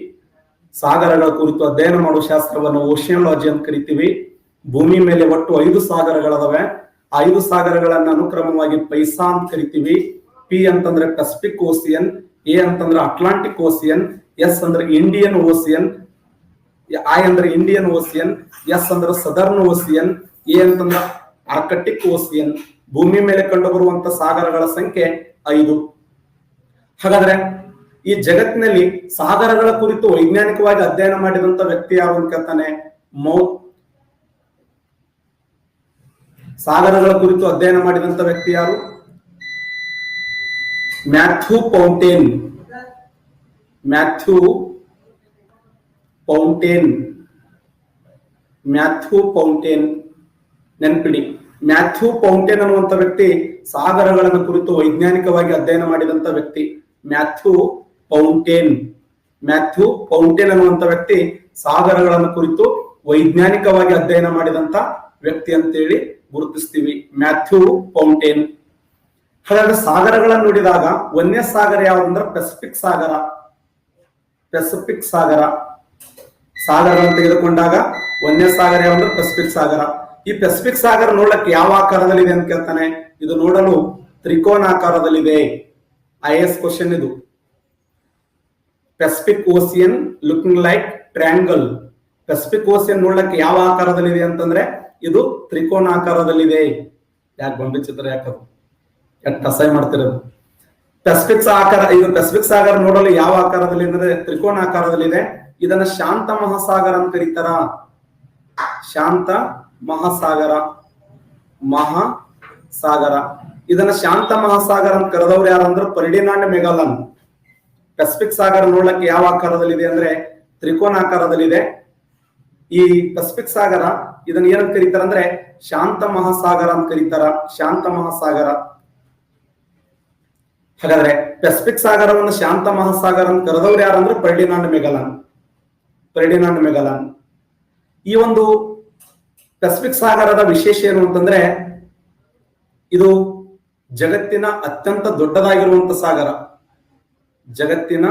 ಸಾಗರಗಳ ಕುರಿತು ಅಧ್ಯಯನ ಮಾಡುವ ಶಾಸ್ತ್ರವನ್ನು ಓಷಿಯಾಲಜಿ ಅಂತ ಕರಿತೀವಿ. ಭೂಮಿ ಮೇಲೆ ಒಟ್ಟು 5 ಸಾಗರಗಳದಾವೆ. 5 ಸಾಗರಗಳನ್ನ ಅನುಕ್ರಮವಾಗಿ ಪೈಸಾ ಅಂತ ಕರಿತೀವಿ. ಪಿ ಅಂತಂದ್ರೆ ಪೆಸಿಫಿಕ್ ಓಸಿಯನ್, ಎ ಅಂತಂದ್ರೆ ಅಟ್ಲಾಂಟಿಕ್ ಓಸಿಯನ್, ಎಸ್ ಅಂದ್ರೆ ಇಂಡಿಯನ್ ಓಸಿಯನ್, ಐ ಅಂದ್ರೆ ಇಂಡಿಯನ್ ಓಸಿಯನ್, ಎಸ್ ಅಂದ್ರೆ ಸದರ್ನ್ ಓಸಿಯನ್, ಎ ಅಂತಂದ್ರೆ ಆರ್ಕಟಿಕ್ ಓಸಿಯನ್. ಭೂಮಿ ಮೇಲೆ ಕಂಡು ಬರುವಂತ ಸಾಗರಗಳ ಸಂಖ್ಯೆ 5. ಹಾಗಾದ್ರೆ ಈ ಜಗತ್ತಿನಲ್ಲಿ ಸಾಗರಗಳ ಕುರಿತು ವೈಜ್ಞಾನಿಕವಾಗಿ ಅಧ್ಯಯನ ಮಾಡಿದಂತ ವ್ಯಕ್ತಿ ಯಾರು ಅಂತ ಕೇಳ್ತಾನೆ. ಸಾಗರಗಳ ಕುರಿತು ಅಧ್ಯಯನ ಮಾಡಿದಂತ ವ್ಯಕ್ತಿ ಯಾರು? Matthew Fontaine. ನೆನ್ಪಿಡಿ, ಮ್ಯಾಥ್ಯೂ ಪೌಂಟೇನ್ ಅನ್ನುವಂತ ವ್ಯಕ್ತಿ ಸಾಗರಗಳನ್ನು ಕುರಿತು ವೈಜ್ಞಾನಿಕವಾಗಿ ಅಧ್ಯಯನ ಮಾಡಿದಂತ ವ್ಯಕ್ತಿ. ಮ್ಯಾಥ್ಯೂ ಪೌಂಟೇನ್ ಅನ್ನುವಂತ ವ್ಯಕ್ತಿ ಸಾಗರಗಳನ್ನು ಕುರಿತು ವೈಜ್ಞಾನಿಕವಾಗಿ ಅಧ್ಯಯನ ಮಾಡಿದಂತ ವ್ಯಕ್ತಿ ಅಂತೇಳಿ ಗುರುತಿಸ್ತೀವಿ, ಮ್ಯಾಥ್ಯೂ ಪೌಂಟೇನ್. ಹಾಗಾದ್ರೆ ಸಾಗರಗಳನ್ನು ನೋಡಿದಾಗ ಒಂದೇ ಸಾಗರ ಯಾವ್ದಂದ್ರೆ ಪೆಸಿಫಿಕ್ ಸಾಗರ. ಸಾಗರಗಳನ್ನು ತೆಗೆದುಕೊಂಡಾಗ ಒಂದೇ ಸಾಗರ ಯಾವಂದ್ರೆ ಪೆಸಿಫಿಕ್ ಸಾಗರ. ಈ ಪೆಸಿಫಿಕ್ ಸಾಗರ ನೋಡಕ್ಕೆ ಯಾವ ಆಕಾರದಲ್ಲಿದೆ ಅಂತ ಕೇಳ್ತಾನೆ. ಇದು ನೋಡಲು ತ್ರಿಕೋನಾಕಾರದಲ್ಲಿದೆ. IAS ಕ್ವಶನ್ ಇದು. Pacific ocean looking like triangle. Pacific ocean ನೋಡಕ್ಕೆ ಯಾವ ಆಕಾರದಲ್ಲಿದೆ ಅಂತಂದ್ರೆ ಇದು ತ್ರಿಕೋನಾಕಾರದಲ್ಲಿದೆ. ಯಾಕೆ ಗೊಂಬೆ ಚಿತ್ರ ಯಾಕದು ಅಸಹ್ಯ ಮಾಡ್ತಿರೋದು? ಪೆಸಿಫಿಕ್ ಸಾಗರ ನೋಡಲು ಯಾವ ಆಕಾರದಲ್ಲಿ ಅಂದ್ರೆ ತ್ರಿಕೋನಾಕಾರದಲ್ಲಿದೆ. ಇದನ್ನ ಶಾಂತ ಮಹಾಸಾಗರ ಅಂತ ಕರೀತಾರ. ಶಾಂತ ಮಹಾಸಾಗರ. ಇದನ್ನ ಶಾಂತ ಮಹಾಸಾಗರ ಅಂತ ಕರೆದವ್ರು ಯಾರಂದ್ರೆ ಫರ್ಡಿನಾಂಡ್ ಮೆಗಾಲನ್. ಪೆಸಿಫಿಕ್ ಸಾಗರ ನೋಡ್ಲಕ್ಕೆ ಯಾವ ಆಕಾರದಲ್ಲಿದೆ ಅಂದ್ರೆ ತ್ರಿಕೋನಾಕಾರದಲ್ಲಿದೆ. ಈ ಪೆಸಿಫಿಕ್ ಸಾಗರ ಇದನ್ನ ಏನಂತ ಕರೀತಾರ ಅಂದ್ರೆ ಶಾಂತ ಮಹಾಸಾಗರ ಅಂತ ಕರೀತಾರ. ಶಾಂತ ಮಹಾಸಾಗರ. ಹಾಗಾದ್ರೆ ಪೆಸಿಫಿಕ್ ಸಾಗರವನ್ನು ಶಾಂತ ಮಹಾಸಾಗರ ಅಂತ ಕರೆದವ್ರು ಯಾರಂದ್ರೆ ಫರ್ಡಿನಾಂಡ್ ಮೆಗಲಾನ್. ಈ ಒಂದು ಪೆಸಿಫಿಕ್ ಸಾಗರದ ವಿಶೇಷ ಏನು ಅಂತಂದ್ರೆ ಇದು ಜಗತ್ತಿನ ಅತ್ಯಂತ ದೊಡ್ಡದಾಗಿರುವಂತ ಸಾಗರ. ಜಗತ್ತಿನ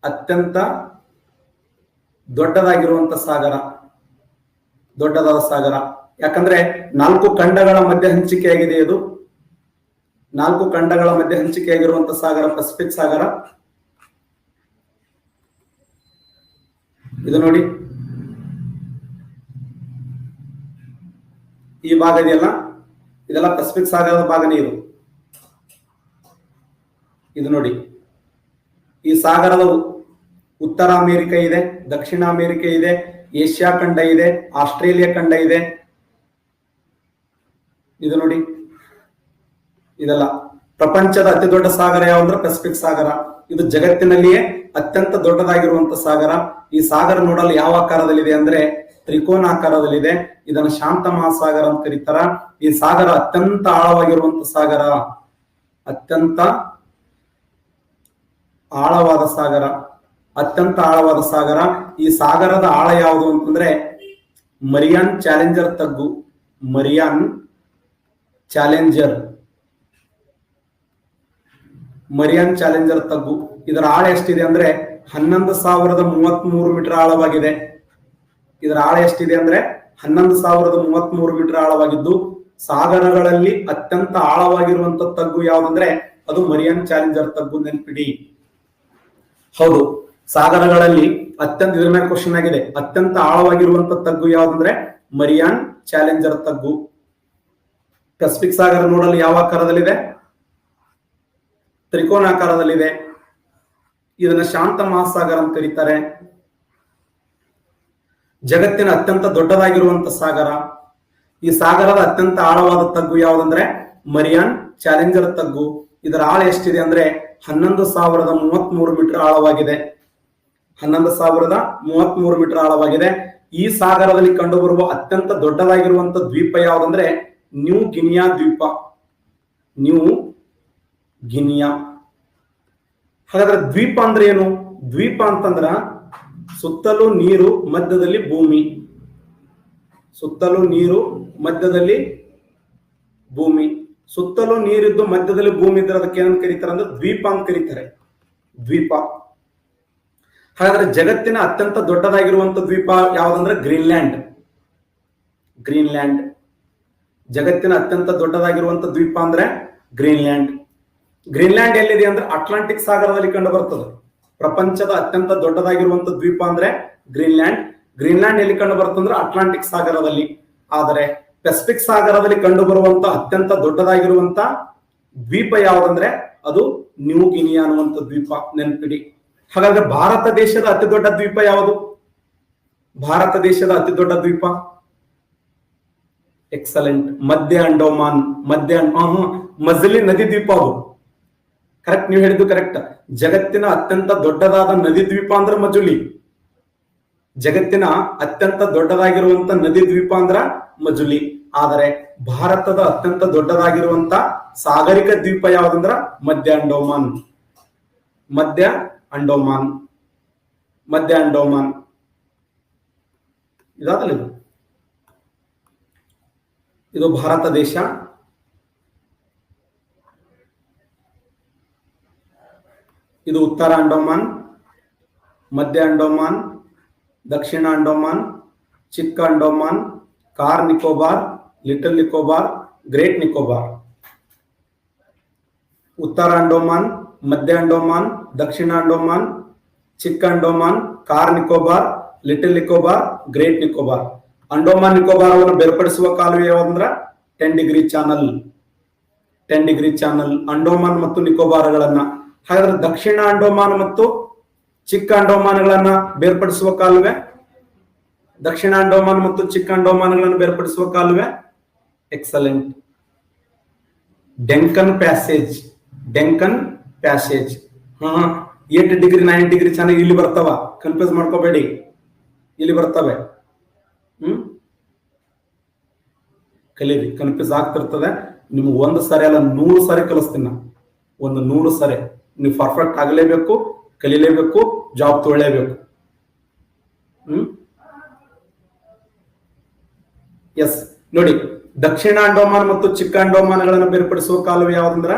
ಅತ್ಯಂತ ದೊಡ್ಡದಾಗಿರುವಂತ ಸಾಗರ, ದೊಡ್ಡದಾದ ಸಾಗರ. ಯಾಕಂದ್ರೆ 4 ಖಂಡಗಳ ಮಧ್ಯೆ ಹಂಚಿಕೆಯಾಗಿದೆ. ಇದು 4 ಖಂಡಗಳ ಮಧ್ಯೆ ಹಂಚಿಕೆಯಾಗಿರುವಂತ ಸಾಗರ ಪೆಸಿಫಿಕ್ ಸಾಗರ. ಇದು ನೋಡಿ, ಈ ಭಾಗ ಇದೆಯಲ್ಲ, ಇದೆಲ್ಲ ಪೆಸಿಫಿಕ್ ಸಾಗರದ ಭಾಗನೇ. ಇದು ನೋಡಿ, ಈ ಸಾಗರದ ಉತ್ತರ ಅಮೆರಿಕ ಇದೆ, ದಕ್ಷಿಣ ಅಮೆರಿಕ ಇದೆ, ಏಷ್ಯಾ ಖಂಡ ಇದೆ, ಆಸ್ಟ್ರೇಲಿಯಾ ಖಂಡ ಇದೆ. ಇದು ನೋಡಿ, ಇದೆಲ್ಲ ಪ್ರಪಂಚದ ಅತಿ ದೊಡ್ಡ ಸಾಗರ ಯಾವಂದ್ರೆ ಪೆಸಿಫಿಕ್ ಸಾಗರ. ಇದು ಜಗತ್ತಿನಲ್ಲಿಯೇ ಅತ್ಯಂತ ದೊಡ್ಡದಾಗಿರುವಂತ ಸಾಗರ. ಈ ಸಾಗರ ನೋಡಲು ಯಾವ ಆಕಾರದಲ್ಲಿದೆ ಅಂದ್ರೆ ತ್ರಿಕೋನಾಕಾರದಲ್ಲಿದೆ. ಇದನ್ನು ಶಾಂತ ಮಹಾಸಾಗರ ಅಂತ ಕರೀತಾರ. ಈ ಸಾಗರ ಅತ್ಯಂತ ಆಳವಾಗಿರುವಂತ ಸಾಗರ, ಅತ್ಯಂತ ಆಳವಾದ ಸಾಗರ, ಅತ್ಯಂತ ಆಳವಾದ ಸಾಗರ. ಈ ಸಾಗರದ ಆಳ ಯಾವುದು ಅಂತಂದ್ರೆ ಮರಿಯಾನ್ ಚಾಲೆಂಜರ್ ತಗ್ಗು, ಮರಿಯಾನ್ ಚಾಲೆಂಜರ್ ತಗ್ಗು. ಇದರ ಆಳ ಎಷ್ಟಿದೆ ಅಂದ್ರೆ 11,033 ಮೀಟರ್ ಆಳವಾಗಿದೆ. ಇದರ ಆಳ ಎಷ್ಟಿದೆ ಅಂದ್ರೆ 11,033 ಮೀಟರ್ ಆಳವಾಗಿದ್ದು, ಸಾಗರಗಳಲ್ಲಿ ಅತ್ಯಂತ ಆಳವಾಗಿರುವಂತ ತಗ್ಗು ಯಾವ್ದಂದ್ರೆ ಅದು ಮರಿಯಾನ್ ಚಾಲೆಂಜರ್ ತಗ್ಗು. ನೆನ್ಪಿಡಿ. ಹೌದು, ಸಾಗರಗಳಲ್ಲಿ ಅತ್ಯಂತ, ಇದ್ರ ಮೇಲೆ ಕ್ವಶನ್ ಆಗಿದೆ, ಅತ್ಯಂತ ಆಳವಾಗಿರುವಂತ ತಗ್ಗು ಯಾವ್ದಂದ್ರೆ ಮರಿಯಾನ್ ಚಾಲೆಂಜರ್ ತಗ್ಗು. ಪೆಸಿಫಿಕ್ ಸಾಗರ ನೋಡಲು ಯಾವ ಆಕಾರದಲ್ಲಿದೆ? ತ್ರಿಕೋನಾಕಾರದಲ್ಲಿದೆ. ಇದನ್ನ ಶಾಂತ ಮಹಾಸಾಗರ ಅಂತ ಕರೀತಾರೆ. ಜಗತ್ತಿನ ಅತ್ಯಂತ ದೊಡ್ಡದಾಗಿರುವಂತ ಸಾಗರ. ಈ ಸಾಗರದ ಅತ್ಯಂತ ಆಳವಾದ ತಗ್ಗು ಯಾವ್ದಂದ್ರೆ ಮರಿಯಾನ್ ಚಾಲೆಂಜರ್ ತಗ್ಗು. ಇದರ ಆಳ ಎಷ್ಟಿದೆ ಅಂದ್ರೆ 11,033 ಮೀಟರ್ ಆಳವಾಗಿದೆ. 11,033 ಮೀಟರ್ ಆಳವಾಗಿದೆ. ಈ ಸಾಗರದಲ್ಲಿ ಕಂಡುಬರುವ ಅತ್ಯಂತ ದೊಡ್ಡದಾಗಿರುವಂತ ದ್ವೀಪ ಯಾವ್ದಂದ್ರೆ ನ್ಯೂ ಗಿನಿಯಾ ದ್ವೀಪ. New Guinea. ಹಾಗಾದ್ರೆ ದ್ವೀಪ ಅಂದ್ರೆ ಏನು? ದ್ವೀಪ ಅಂತಂದ್ರ ಸುತ್ತಲೂ ನೀರು, ಮಧ್ಯದಲ್ಲಿ ಭೂಮಿ. ಸುತ್ತಲೂ ನೀರು, ಮಧ್ಯದಲ್ಲಿ ಭೂಮಿ. ಸುತ್ತಲೂ ನೀರಿದ್ದು ಮಧ್ಯದಲ್ಲಿ ಭೂಮಿ ಇದ್ರೆ ಅದಕ್ಕೆ ಏನಂತ ಕರೀತಾರೆ ಅಂದ್ರೆ ದ್ವೀಪ ಅಂತ ಕರೀತಾರೆ. ದ್ವೀಪ. ಹಾಗಾದ್ರೆ ಜಗತ್ತಿನ ಅತ್ಯಂತ ದೊಡ್ಡದಾಗಿರುವಂತ ದ್ವೀಪ ಯಾವ್ದಂದ್ರೆ ಗ್ರೀನ್ಲ್ಯಾಂಡ್. ಜಗತ್ತಿನ ಅತ್ಯಂತ ದೊಡ್ಡದಾಗಿರುವಂತ ದ್ವೀಪ ಅಂದ್ರೆ ಗ್ರೀನ್ಲ್ಯಾಂಡ್. ಗ್ರೀನ್ಲ್ಯಾಂಡ್ ಎಲ್ಲಿದೆ ಅಂದ್ರೆ ಅಟ್ಲಾಂಟಿಕ್ ಸಾಗರದಲ್ಲಿ ಕಂಡು ಬರ್ತದೆ. ಪ್ರಪಂಚದ ಅತ್ಯಂತ ದೊಡ್ಡದಾಗಿರುವಂತ ದ್ವೀಪ ಅಂದ್ರೆ ಗ್ರೀನ್ಲ್ಯಾಂಡ್. ಗ್ರೀನ್ಲ್ಯಾಂಡ್ ಎಲ್ಲಿ ಕಂಡು ಬರ್ತಂದ್ರೆ ಅಟ್ಲಾಂಟಿಕ್ ಸಾಗರದಲ್ಲಿ. ಆದರೆ ಪೆಸಿಫಿಕ್ ಸಾಗರದಲ್ಲಿ ಕಂಡು ಬರುವಂತ ಅತ್ಯಂತ ದೊಡ್ಡದಾಗಿರುವಂತ ದ್ವೀಪ ಯಾವ್ದಂದ್ರೆ ಅದು ನ್ಯೂ ಗಿನಿಯಾ ಅನ್ನುವಂತ ದ್ವೀಪ. ನೆನ್ಪಿಡಿ. ಹಾಗಾದ್ರೆ ಭಾರತ ದೇಶದ ಅತಿ ದೊಡ್ಡ ದ್ವೀಪ ಯಾವುದು? ಭಾರತ ದೇಶದ ಅತಿ ದೊಡ್ಡ ದ್ವೀಪ ಎಕ್ಸಲೆಂಟ್, ಮಧ್ಯ ಅಂಡೋಮಾನ್. ಮಜಲಿ ನದಿ ದ್ವೀಪ. ಅದು ಕರೆಕ್ಟ್, ನೀವು ಹೇಳಿದ್ದು ಕರೆಕ್ಟ್. ಜಗತ್ತಿನ ಅತ್ಯಂತ ದೊಡ್ಡದಾದ ನದಿ ದ್ವೀಪ ಅಂದ್ರೆ ಮಜುಲಿ. ಜಗತ್ತಿನ ಅತ್ಯಂತ ದೊಡ್ಡದಾಗಿರುವಂತ ನದಿ ದ್ವೀಪ ಅಂದ್ರ ಮಜುಲಿ. ಆದರೆ ಭಾರತದ ಅತ್ಯಂತ ದೊಡ್ಡದಾಗಿರುವಂತ ಸಾಗರಿಕ ದ್ವೀಪ ಯಾವ್ದಂದ್ರ ಮಧ್ಯ ಅಂಡೋಮಾನ್. ಇದಾದಲ್ಲ ಇದು ಭಾರತ ದೇಶ. ಇದು ಉತ್ತರ ಅಂಡೋಮಾನ್, ಮಧ್ಯ ಅಂಡೋಮಾನ್, ದಕ್ಷಿಣ ಅಂಡೋಮಾನ್, ಚಿಕ್ಕ ಅಂಡೋಮಾನ್, ಕಾರ್ ನಿಕೋಬಾರ್, ಲಿಟಲ್ ನಿಕೋಬಾರ್, ಗ್ರೇಟ್ ನಿಕೋಬಾರ್. ಉತ್ತರ ಅಂಡೋಮಾನ್, ಮಧ್ಯ ಅಂಡೋಮಾನ್, ದಕ್ಷಿಣ ಅಂಡೋಮಾನ್, ಚಿಕ್ಕ ಅಂಡೋಮಾನ್, ಕಾರ್ ನಿಕೋಬಾರ್, ಲಿಟಲ್ ನಿಕೋಬಾರ್, ಗ್ರೇಟ್ ನಿಕೋಬಾರ್. ಅಂಡೋಮಾನ್ ನಿಕೋಬಾರವನ್ನು ಬೇರ್ಪಡಿಸುವ ಕಾಲುವೆ ಯಾವಂದ್ರ 10 ಡಿಗ್ರಿ ಚಾನಲ್. ಅಂಡೋಮಾನ್ ಮತ್ತು ನಿಕೋಬಾರ್ಗಳನ್ನ. ಹಾಗಾದ್ರೆ ದಕ್ಷಿಣ ಅಂಡೋಮಾನ್ ಮತ್ತು ಚಿಕ್ಕ ಅಂಡೋಮಾನ್ಗಳನ್ನ ಬೇರ್ಪಡಿಸುವ ಕಾಲುವೆ, ದಕ್ಷಿಣ ಅಂಡೋಮಾನ್ ಮತ್ತು ಚಿಕ್ಕ ಅಂಡೋಮಾನ್ಗಳನ್ನು ಬೇರ್ಪಡಿಸುವ ಕಾಲುವೆ excellent, Duncan Passage. 8 degree 9 degree channel ಇಲ್ಲಿ ಬರ್ತಾವ, ಕನ್ಫ್ಯೂಸ್ ಮಾಡ್ಕೋಬೇಡಿ, ಇಲ್ಲಿ ಬರ್ತವೆ. ಕಲೀರಿ, ಕನ್ಫ್ಯೂಸ್ ಆಗ್ತಿರ್ತದೆ. ನಿಮ್ಗೆ 1 ಸರಿ ಅಲ್ಲ 100 ಸರಿ ಕಲಿಸ್ತೀನಿ ನಾನು. ಒಂದು 100 ಸರಿ ನೀವು ಪರ್ಫೆಕ್ಟ್ ಆಗಲೇಬೇಕು, ಕಲಿಲೇಬೇಕು, ಜಾಬ್ ತೊಗೊಳ್ಳೇಬೇಕು. ಎಸ್ ನೋಡಿ, ದಕ್ಷಿಣ ಅಂಡೋಮಾನ್ ಮತ್ತು ಚಿಕ್ಕ ಅಂಡೋಮಾನ್ಗಳನ್ನು ಬೇರ್ಪಡಿಸುವ ಕಾಲುವೆ ಯಾವ್ದಂದ್ರ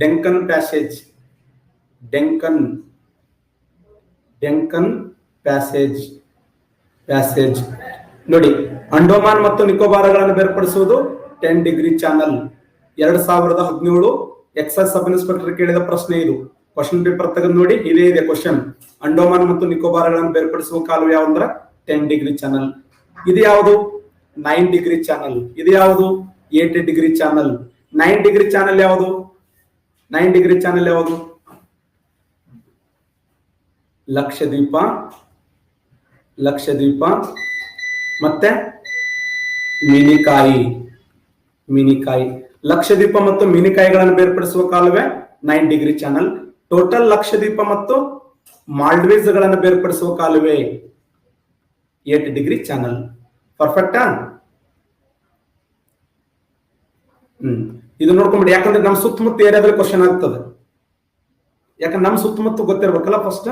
ಡೆಂಕನ್ ಪ್ಯಾಸೇಜ್. ಡೆಂಕನ್ ಪ್ಯಾಸೇಜ್ ನೋಡಿ. ಅಂಡೋಮಾನ್ ಮತ್ತು ನಿಕೋಬಾರ್ಗಳನ್ನು ಬೇರ್ಪಡಿಸುವುದು 10 degree channel. 2017 exercise sub inspector ಕೇಳಿದ ಪ್ರಶ್ನೆ ಇದು. ಕ್ವಶನ್ ಪೇಪರ್ ತೆಗೆದು ನೋಡಿ, ಇದೇ ಇದೆ ಕ್ವಶನ್. ಅಂಡೋಮಾನ್ ಮತ್ತು ನಿಕೋಬಾರ್ಗಳನ್ನು ಬೇರ್ಪಡಿಸುವ ಕಾಲುವೆ ಯಾವಂದ್ರ 10 ಡಿಗ್ರಿ ಚಾನಲ್. ಇದು ಯಾವುದು 9 ಡಿಗ್ರಿ ಚಾನಲ್. ಇದು ಯಾವುದು 8 ಡಿಗ್ರಿ ಚಾನಲ್. 9 ಡಿಗ್ರಿ ಚಾನಲ್ ಯಾವುದು? 9 ಡಿಗ್ರಿ ಚಾನಲ್ ಯಾವುದು? ಲಕ್ಷದ್ವೀಪ ಮತ್ತೆ ಮಿನಿಕಾಯಿ. ಲಕ್ಷದ್ವೀಪ ಮತ್ತು ಮಿನಿಕಾಯಿಗಳನ್ನು ಬೇರ್ಪಡಿಸುವ ಕಾಲುವೆ 9 ಡಿಗ್ರಿ ಚಾನಲ್. ಟೋಟಲ್ ಲಕ್ಷದ್ವೀಪ ಮತ್ತು ಮಾಲ್ಡೀವ್ಸ್ ಗಳನ್ನು ಬೇರ್ಪಡಿಸುವ ಕಾಲುವೆ 8 ಡಿಗ್ರಿ ಚಾನಲ್. ಪರ್ಫೆಕ್ಟಾ? ಇದು ನೋಡ್ಕೊಂಡ್ಬಿಡಿ, ಯಾಕಂದ್ರೆ ನಮ್ಮ ಸುತ್ತಮುತ್ತ ಏರಿಯಾದಲ್ಲಿ ಕ್ವಶನ್ ಆಗ್ತದೆ. ಯಾಕಂದ್ರೆ ನಮ್ಮ ಸುತ್ತಮುತ್ತ ಗೊತ್ತಿರ್ಬೇಕಲ್ಲ ಫಸ್ಟ್.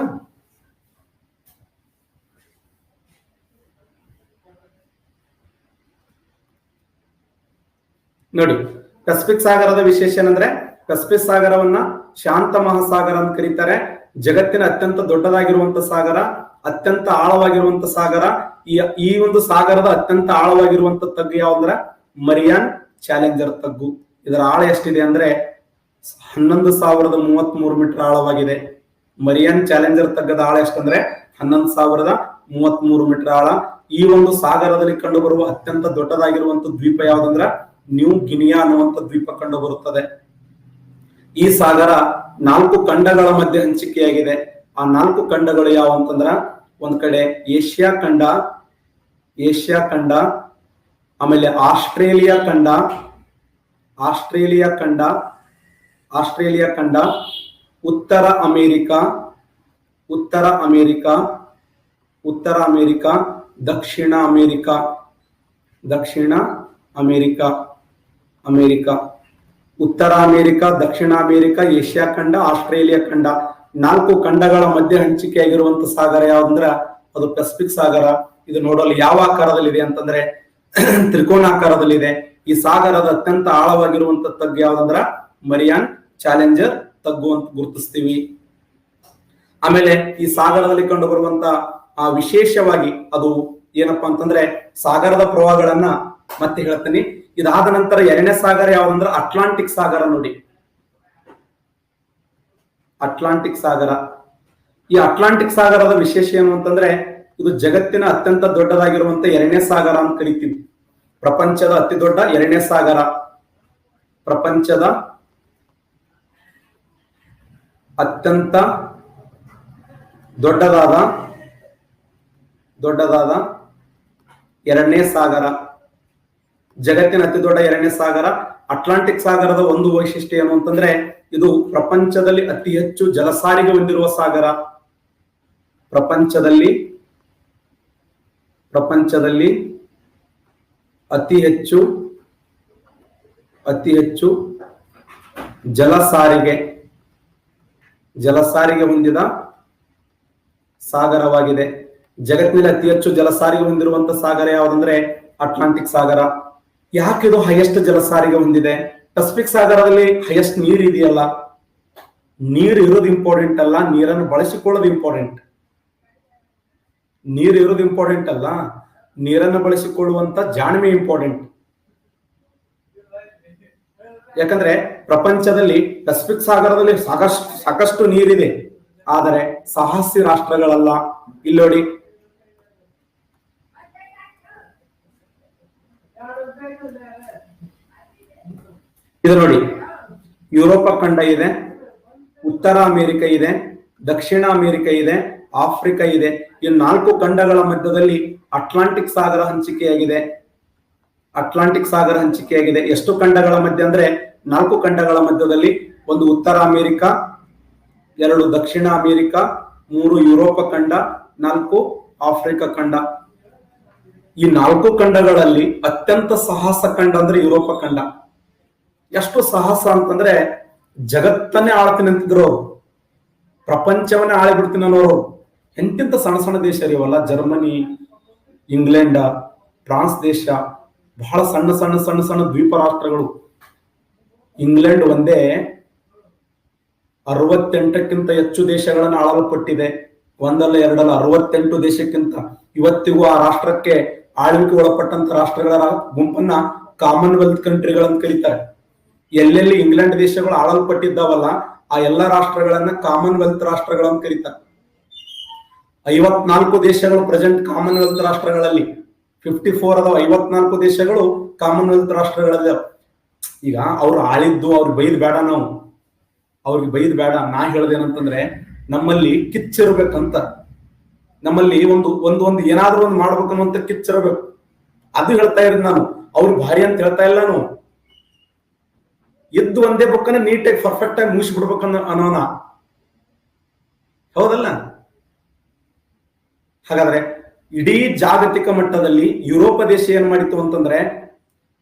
ನೋಡಿ, ಪೆಸಿಫಿಕ್ ಸಾಗರದ ವಿಶೇಷ ಏನಂದ್ರೆ ಪೆಸಿಫಿಕ್ ಸಾಗರವನ್ನ ಶಾಂತ ಮಹಾಸಾಗರ ಅಂತ ಕರೀತಾರೆ. ಜಗತ್ತಿನ ಅತ್ಯಂತ ದೊಡ್ಡದಾಗಿರುವಂತ ಸಾಗರ, ಅತ್ಯಂತ ಆಳವಾಗಿರುವಂತ ಸಾಗರ. ಈ ಒಂದು ಸಾಗರದ ಅತ್ಯಂತ ಆಳವಾಗಿರುವಂತ ತಗ್ಗು ಯಾವಂದ್ರ ಮರಿಯಾನ್ ಚಾಲೆಂಜರ್ ತಗ್ಗು. ಇದರ ಆಳ ಎಷ್ಟಿದೆ ಅಂದ್ರೆ 11,033 ಮೀಟರ್ ಆಳವಾಗಿದೆ. ಮರಿಯಾನ್ ಚಾಲೆಂಜರ್ ತಗ್ಗದ ಆಳ ಎಷ್ಟಂದ್ರೆ 11,033 ಮೀಟರ್ ಆಳ. ಈ ಒಂದು ಸಾಗರದಲ್ಲಿ ಕಂಡು ಬರುವ ಅತ್ಯಂತ ದೊಡ್ಡದಾಗಿರುವಂತ ದ್ವೀಪ ಯಾವ್ದಂದ್ರ ನ್ಯೂ ಗಿನಿಯಾ ಅನ್ನುವಂತ ದ್ವೀಪ ಕಂಡು ಬರುತ್ತದೆ. ಈ ಸಾಗರ 4 ಖಂಡಗಳ ಮಧ್ಯೆ ಹಂಚಿಕೆಯಾಗಿದೆ. ಆ 4 ಖಂಡಗಳು ಯಾವ ಅಂತಂದ್ರ, ಒಂದ್ ಕಡೆ ಏಷ್ಯಾ ಖಂಡ, ಆಮೇಲೆ ಆಸ್ಟ್ರೇಲಿಯಾ ಖಂಡ, ಉತ್ತರ ಅಮೆರಿಕಾ, ದಕ್ಷಿಣ ಅಮೆರಿಕಾ, ಉತ್ತರ ಅಮೆರಿಕ, ದಕ್ಷಿಣ ಅಮೆರಿಕ, ಏಷ್ಯಾ ಖಂಡ, ಆಸ್ಟ್ರೇಲಿಯಾ ಖಂಡ. 4 ಖಂಡಗಳ ಮಧ್ಯೆ ಹಂಚಿಕೆಯಾಗಿರುವಂತ ಸಾಗರ ಯಾವ್ದಂದ್ರ ಅದು ಪೆಸಿಫಿಕ್ ಸಾಗರ. ಇದು ನೋಡಲು ಯಾವ ಆಕಾರದಲ್ಲಿದೆ ಅಂತಂದ್ರೆ ತ್ರಿಕೋನಾಕಾರದಲ್ಲಿದೆ. ಈ ಸಾಗರದ ಅತ್ಯಂತ ಆಳವಾಗಿರುವಂತ ತಗ್ಗು ಯಾವ್ದಂದ್ರ ಮರಿಯಾನ್ ಚಾಲೆಂಜರ್ ತಗ್ಗು ಅಂತ ಗುರುತಿಸ್ತೀವಿ. ಆಮೇಲೆ ಈ ಸಾಗರದಲ್ಲಿ ಕಂಡು ಬರುವಂತ ವಿಶೇಷವಾಗಿ ಅದು ಏನಪ್ಪಾ ಅಂತಂದ್ರೆ ಸಾಗರದ ಪ್ರವಾಹಗಳನ್ನ ಮತ್ತೆ ಹೇಳ್ತೀನಿ. ಇದಾದ ನಂತರ 2ನೇ ಸಾಗರ ಯಾವ್ದಂದ್ರ ಅಟ್ಲಾಂಟಿಕ್ ಸಾಗರ. ನೋಡಿ, ಅಟ್ಲಾಂಟಿಕ್ ಸಾಗರ. ಈ ಅಟ್ಲಾಂಟಿಕ್ ಸಾಗರದ ವಿಶೇಷ ಏನು ಅಂತಂದ್ರೆ ಇದು ಜಗತ್ತಿನ ಅತ್ಯಂತ ದೊಡ್ಡದಾಗಿರುವಂತ 2ನೇ ಸಾಗರ ಅಂತ ಕರಿತೀವಿ. ಪ್ರಪಂಚದ ಅತಿ ದೊಡ್ಡ 2ನೇ ಸಾಗರ, ಪ್ರಪಂಚದ ಅತ್ಯಂತ ದೊಡ್ಡದಾದ 2ನೇ ಸಾಗರ, ಜಗತ್ತಿನ ಅತಿ ದೊಡ್ಡ 2ನೇ ಸಾಗರ ಅಟ್ಲಾಂಟಿಕ್ ಸಾಗರದ ಒಂದು ವೈಶಿಷ್ಟ್ಯ ಏನು ಅಂತಂದ್ರೆ ಇದು ಪ್ರಪಂಚದಲ್ಲಿ ಅತಿ ಹೆಚ್ಚು ಜಲಸಾರಿಗೆ ಹೊಂದಿರುವ ಸಾಗರ. ಪ್ರಪಂಚದಲ್ಲಿ ಅತಿ ಹೆಚ್ಚು ಜಲಸಾರಿಗೆ ಹೊಂದಿದ ಸಾಗರವಾಗಿದೆ. ಜಗತ್ತಿನಲ್ಲಿ ಅತಿ ಹೆಚ್ಚು ಜಲಸಾರಿಗೆ ಹೊಂದಿರುವಂತ ಸಾಗರ ಯಾವ್ದಂದ್ರೆ ಅಟ್ಲಾಂಟಿಕ್ ಸಾಗರ. ಯಾಕೆ ಇದು ಹೈಯೆಸ್ಟ್ ಜಲಸಾರಿಗೆ ಹೊಂದಿದೆ? ಪೆಸಿಫಿಕ್ ಸಾಗರದಲ್ಲಿ ಹೈಯೆಸ್ಟ್ ನೀರು ಇದೆಯಲ್ಲ, ನೀರು ಇರೋದು ಇಂಪಾರ್ಟೆಂಟ್ ಅಲ್ಲ, ನೀರನ್ನು ಬಳಸಿಕೊಳ್ಳೋದು ಇಂಪಾರ್ಟೆಂಟ್. ನೀರು ಇರೋದು ಇಂಪಾರ್ಟೆಂಟ್ ಅಲ್ಲ, ನೀರನ್ನು ಬಳಸಿಕೊಳ್ಳುವಂತ ಜಾಣ್ಮೆ ಇಂಪಾರ್ಟೆಂಟ್. ಯಾಕಂದ್ರೆ ಪ್ರಪಂಚದಲ್ಲಿ ಪೆಸಿಫಿಕ್ ಸಾಗರದಲ್ಲಿ ಸಾಕಷ್ಟು ನೀರಿದೆ, ಆದರೆ ಸಾಹಸಿ ರಾಷ್ಟ್ರಗಳಲ್ಲ. ಇಲ್ಲಿ ನೋಡಿ, ಇದು ನೋಡಿ, ಯುರೋಪ ಖಂಡ ಇದೆ, ಉತ್ತರ ಅಮೆರಿಕ ಇದೆ, ದಕ್ಷಿಣ ಅಮೆರಿಕ ಇದೆ, ಆಫ್ರಿಕಾ ಇದೆ. ಈ 4 ಖಂಡಗಳ ಮಧ್ಯದಲ್ಲಿ ಅಟ್ಲಾಂಟಿಕ್ ಸಾಗರ ಹಂಚಿಕೆಯಾಗಿದೆ. ಎಷ್ಟು ಖಂಡಗಳ ಮಧ್ಯೆ ಅಂದ್ರೆ 4 ಖಂಡಗಳ ಮಧ್ಯದಲ್ಲಿ ಒಂದು ಉತ್ತರ ಅಮೆರಿಕ, 2 ದಕ್ಷಿಣ ಅಮೆರಿಕ, 3 ಯುರೋಪ ಖಂಡ, 4 ಆಫ್ರಿಕಾ ಖಂಡ. ಈ 4 ಖಂಡಗಳಲ್ಲಿ ಅತ್ಯಂತ ಸಾಹಸ ಖಂಡ ಅಂದ್ರೆ ಯುರೋಪ ಖಂಡ. ಎಷ್ಟು ಸಾಹಸ ಅಂತಂದ್ರೆ ಜಗತ್ತನ್ನೇ ಆಳ್ತೀನಿ ಅಂತಿದ್ರು ಅವರು, ಪ್ರಪಂಚವನ್ನೇ ಆಳಿ ಬಿಡ್ತೀನಿ ಅನ್ನೋರು. ಎಂತೆಂತ ಸಣ್ಣ ಸಣ್ಣ ದೇಶ ಇರವಲ್ಲ, ಜರ್ಮನಿ, ಇಂಗ್ಲೆಂಡ್, ಫ್ರಾನ್ಸ್ ದೇಶ, ಬಹಳ ಸಣ್ಣ ಸಣ್ಣ ಸಣ್ಣ ಸಣ್ಣ ದ್ವೀಪ ರಾಷ್ಟ್ರಗಳು. ಇಂಗ್ಲೆಂಡ್ ಒಂದೇ 68ಕ್ಕಿಂತ ಹೆಚ್ಚು ದೇಶಗಳನ್ನು ಆಳಲ್ಪಟ್ಟಿದೆ. ಒಂದಲ್ಲ ಎರಡಲ್ಲ 68 ದೇಶಕ್ಕಿಂತ. ಇವತ್ತಿಗೂ ಆ ರಾಷ್ಟ್ರಕ್ಕೆ ಆಳ್ವಿಕೆ ಒಳಪಟ್ಟಂತ ರಾಷ್ಟ್ರಗಳ ಗುಂಪನ್ನ ಕಾಮನ್ವೆಲ್ತ್ ಕಂಟ್ರಿಗಳಂತ ಕರೀತಾರೆ. ಎಲ್ಲೆಲ್ಲಿ ಇಂಗ್ಲೆಂಡ್ ದೇಶಗಳು ಆಳಲ್ಪಟ್ಟಿದ್ದಾವಲ್ಲ ಆ ಎಲ್ಲಾ ರಾಷ್ಟ್ರಗಳನ್ನ ಕಾಮನ್ವೆಲ್ತ್ ರಾಷ್ಟ್ರಗಳಂತ ಕರೀತಾರೆ. 54 ದೇಶಗಳು ಪ್ರೆಸೆಂಟ್ ಕಾಮನ್ವೆಲ್ತ್ ರಾಷ್ಟ್ರಗಳಲ್ಲಿ, 54 ಅದಾವ. 54 ದೇಶಗಳು ಕಾಮನ್ವೆಲ್ತ್ ರಾಷ್ಟ್ರಗಳಲ್ಲಿ. ಈಗ ಅವ್ರು ಆಳಿದ್ದು ಅವ್ರಿಗೆ ಬೈದ್ ಬೇಡ, ನಾವು ಅವ್ರಿಗೆ ಬೈದ್ ಬೇಡ. ನಾ ಹೇಳ್ದೇನಂತಂದ್ರೆ ನಮ್ಮಲ್ಲಿ ಕಿಚ್ಚಿರ್ಬೇಕಂತ, ನಮ್ಮಲ್ಲಿ ಒಂದು ಒಂದು ಒಂದು ಏನಾದ್ರೂ ಒಂದು ಮಾಡ್ಬೇಕನ್ನುವಂತ ಕಿಚ್ಚಿರಬೇಕು. ಅದು ಹೇಳ್ತಾ ಇರೋದು ನಾನು. ಅವ್ರು ಭಾರಿ ಅಂತ ಹೇಳ್ತಾ ಇಲ್ಲ ನಾನು. ಎದ್ದು ಒಂದೇ ಬುಕ್ಕನ್ನ ನೀಟಾಗಿ ಪರ್ಫೆಕ್ಟ್ ಆಗಿ ಮುಗಿಸ್ಬಿಡ್ಬೇಕನ್ನ ಅನ್ನೋನ, ಹೌದಲ್ಲ? ಹಾಗಾದ್ರೆ ಇಡೀ ಜಾಗತಿಕ ಮಟ್ಟದಲ್ಲಿ ಯುರೋಪ ದೇಶ ಏನ್ ಮಾಡಿತ್ತು ಅಂತಂದ್ರೆ,